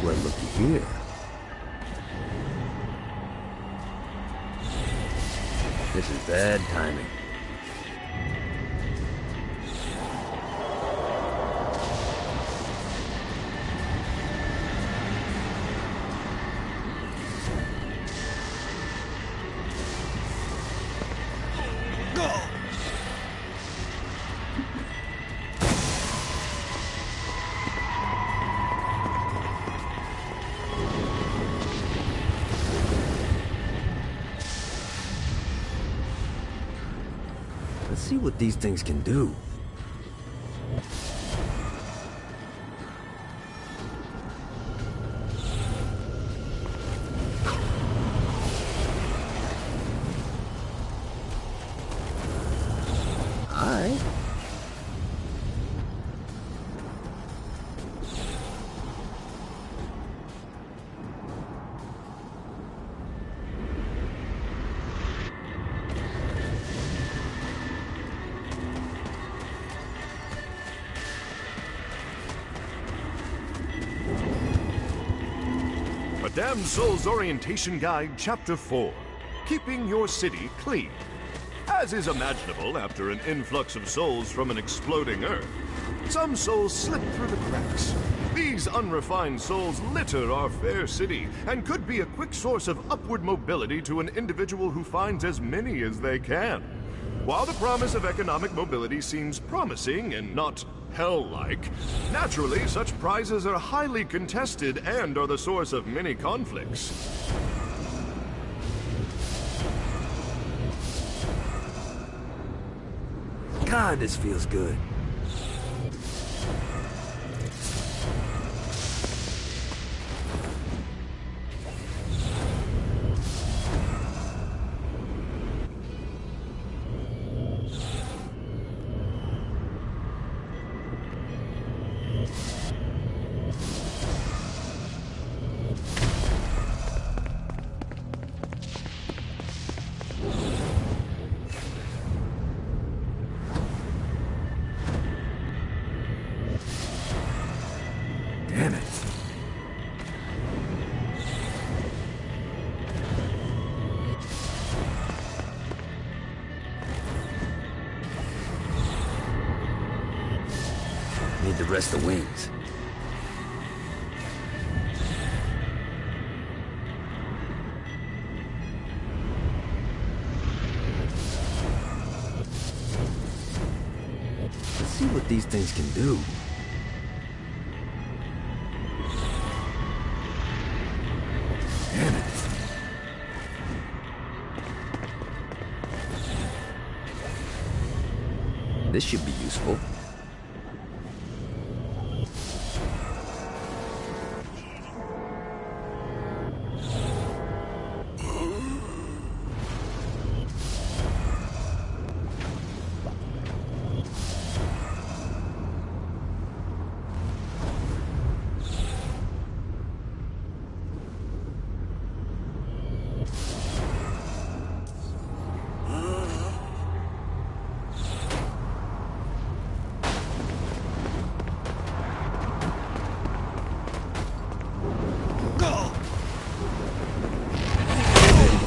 Well, looky here. This is bad timing. Let's see what these things can do. Alright. Damned Souls Orientation Guide, Chapter 4. Keeping your city clean. As is imaginable after an influx of souls from an exploding Earth, some souls slip through the cracks. These unrefined souls litter our fair city and could be a quick source of upward mobility to an individual who finds as many as they can. While the promise of economic mobility seems promising and not hell-like, naturally such prizes are highly contested and are the source of many conflicts. God, this feels good. to rest the wings. Let's see what these things can do. Damn it. This should be useful.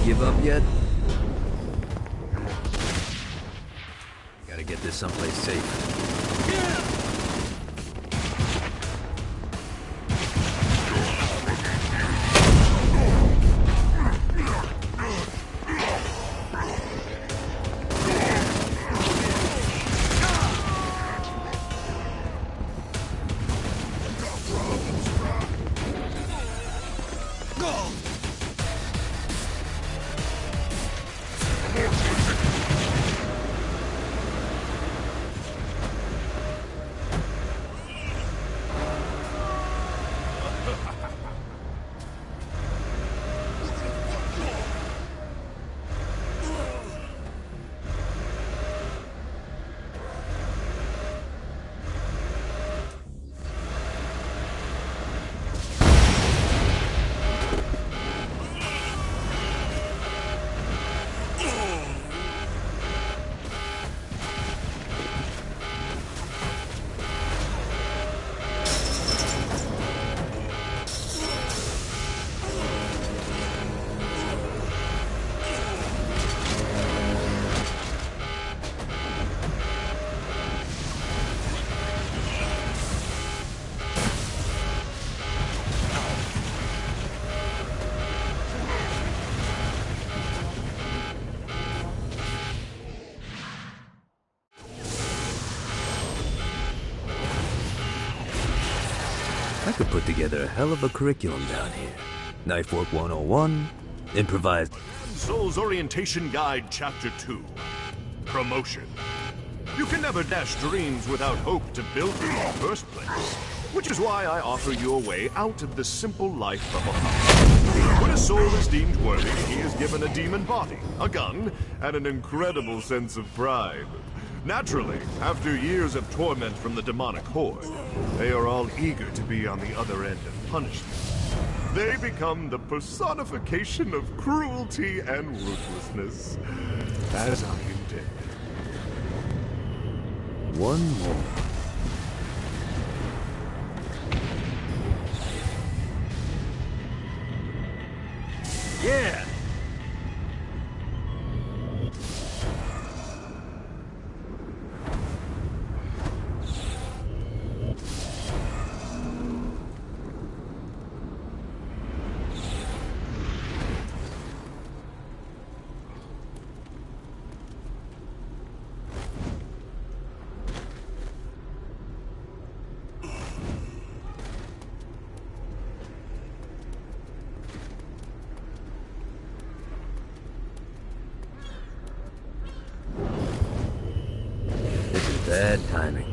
Give up yet? Gotta get this someplace safe. I could put together a hell of a curriculum down here. Knifework 101, improvised... Souls Orientation Guide, Chapter 2. Promotion. You can never dash dreams without hope to build them in the first place. Which is why I offer you a way out of the simple life of a hunter. When a soul is deemed worthy, he is given a demon body, a gun, and an incredible sense of pride. Naturally, after years of torment from the demonic horde, they are all eager to be on the other end of punishment. They become the personification of cruelty and ruthlessness, as I intended. One more. Yeah! Bad timing.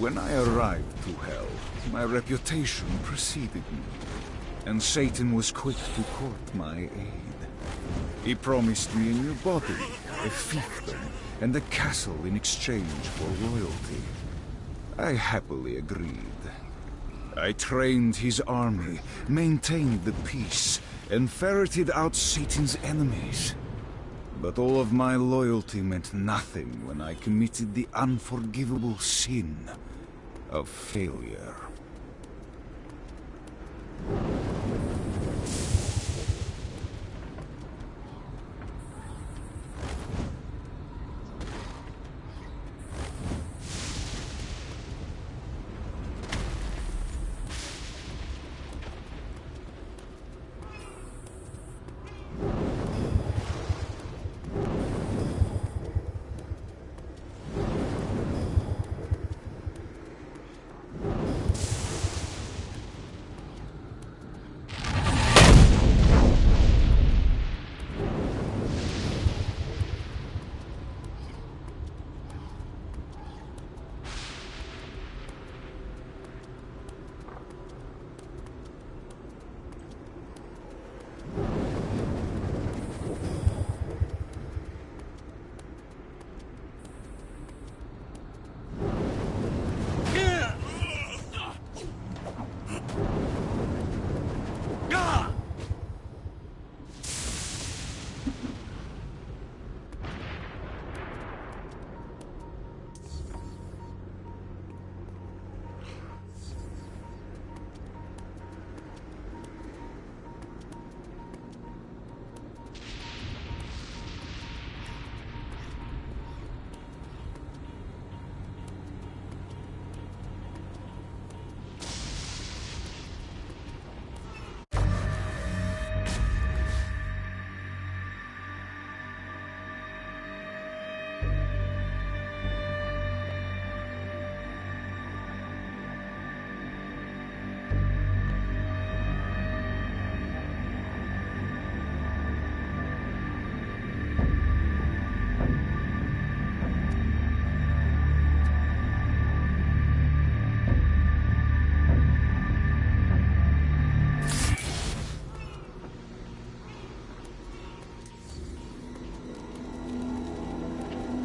When I arrived to Hell, my reputation preceded me, and Satan was quick to court my aid. He promised me a new body, a fiefdom, and a castle in exchange for loyalty. I happily agreed. I trained his army, maintained the peace, and ferreted out Satan's enemies. But all of my loyalty meant nothing when I committed the unforgivable sin of failure.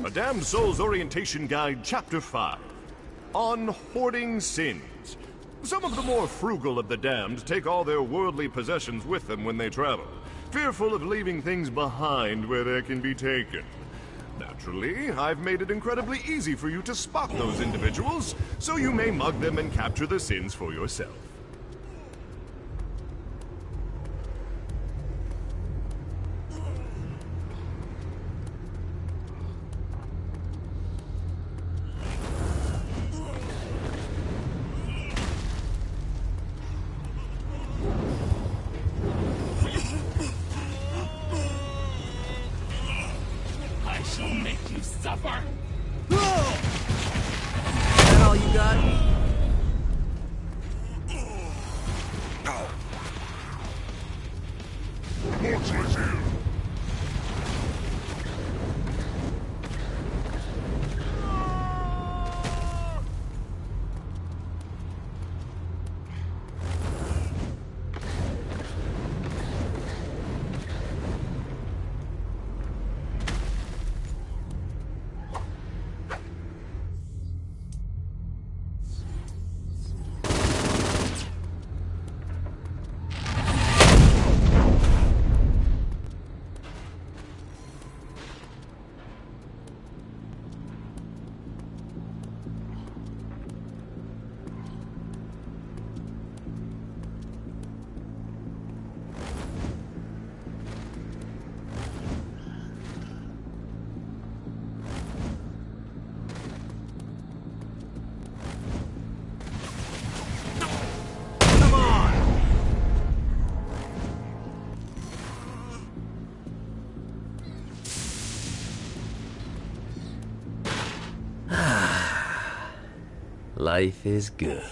A Damned Souls Orientation Guide, Chapter 5. On Hoarding Sins. Some of the more frugal of the damned take all their worldly possessions with them when they travel, fearful of leaving things behind where they can be taken. Naturally, I've made it incredibly easy for you to spot those individuals, so you may mug them and capture the sins for yourself. Life is good.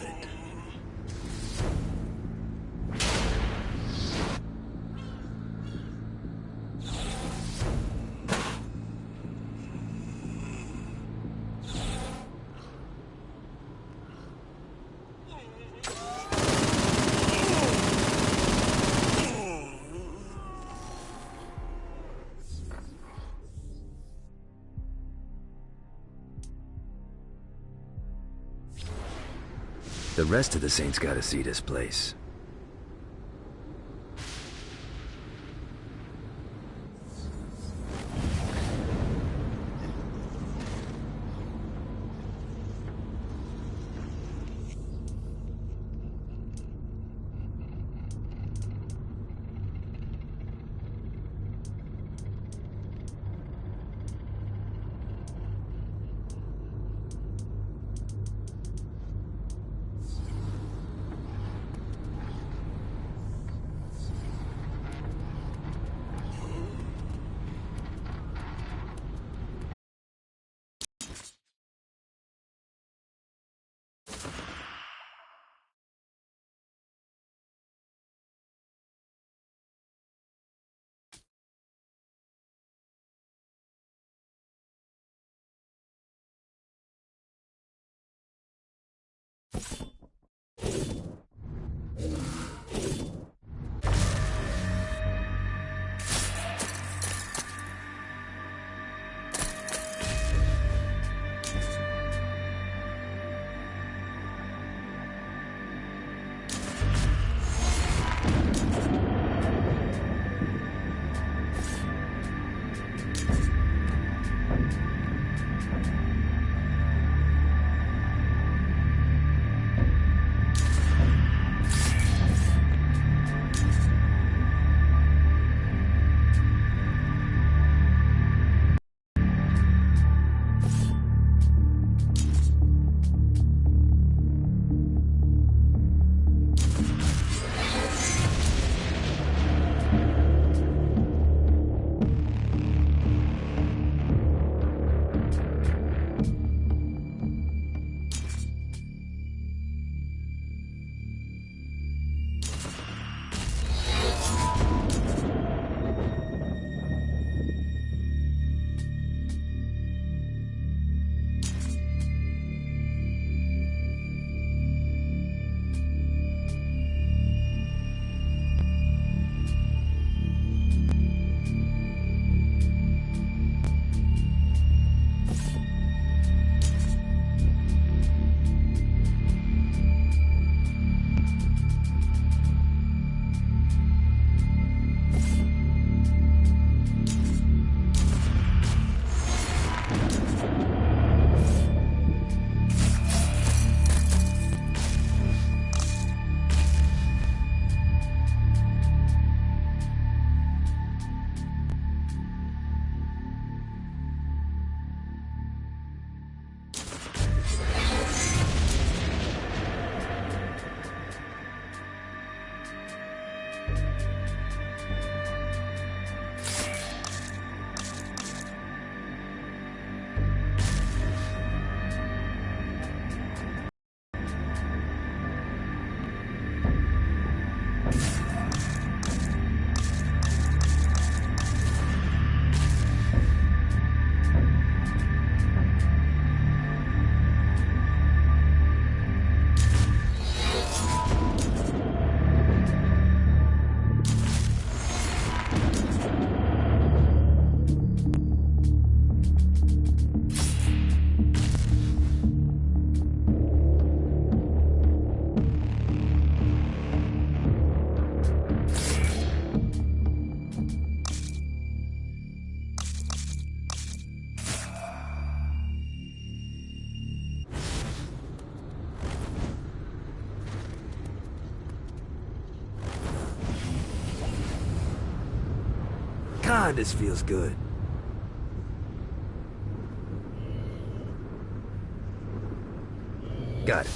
The rest of the Saints gotta see this place. God, this feels good. Got it.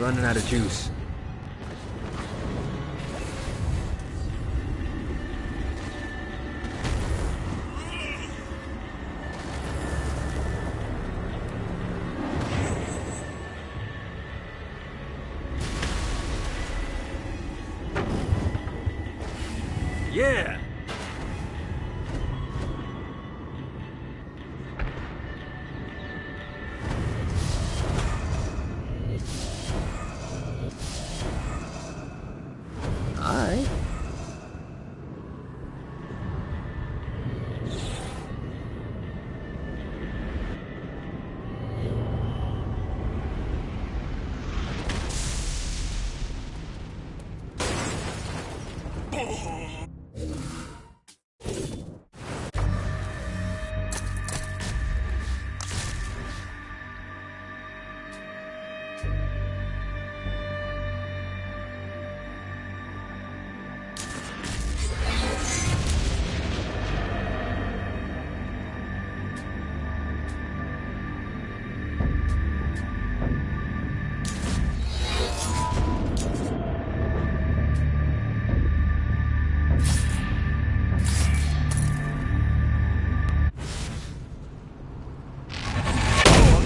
running out of juice. Yeah! Aye.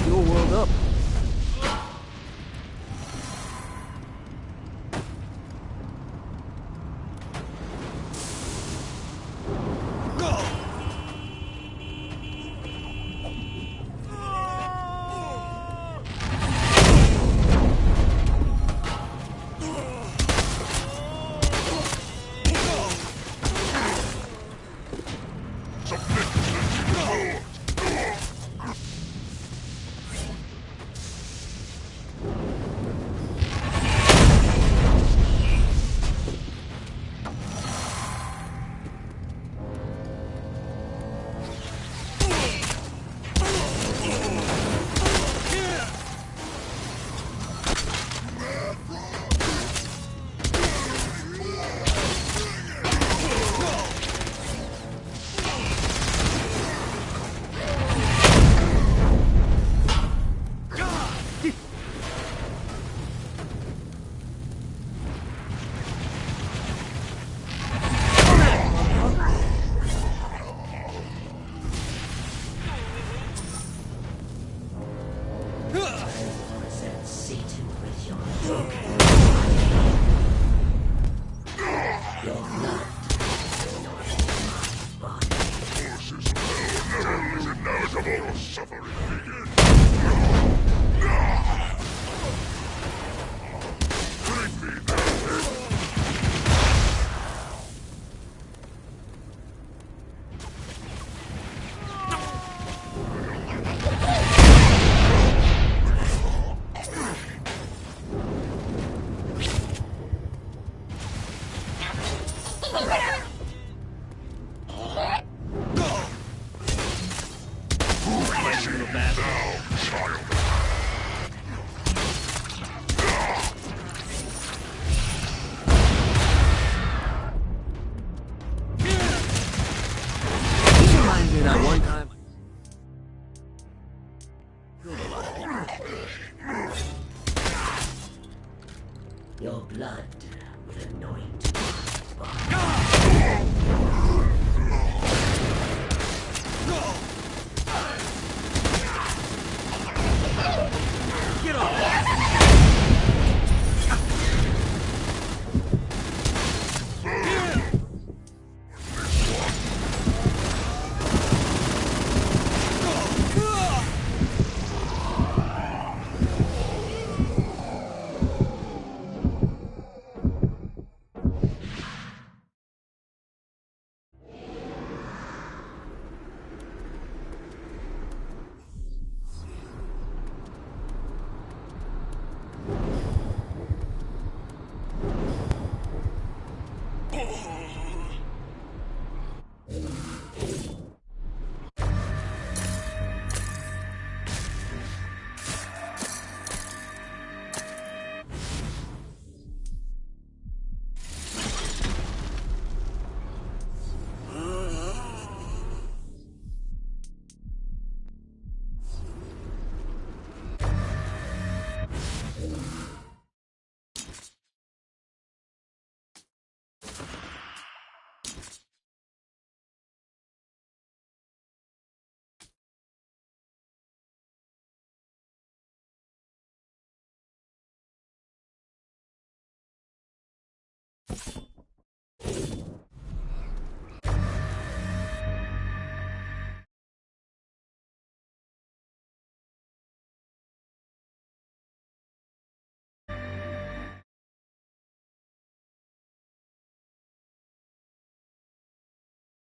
Your world up. Your blood will anoint Get off! Okay.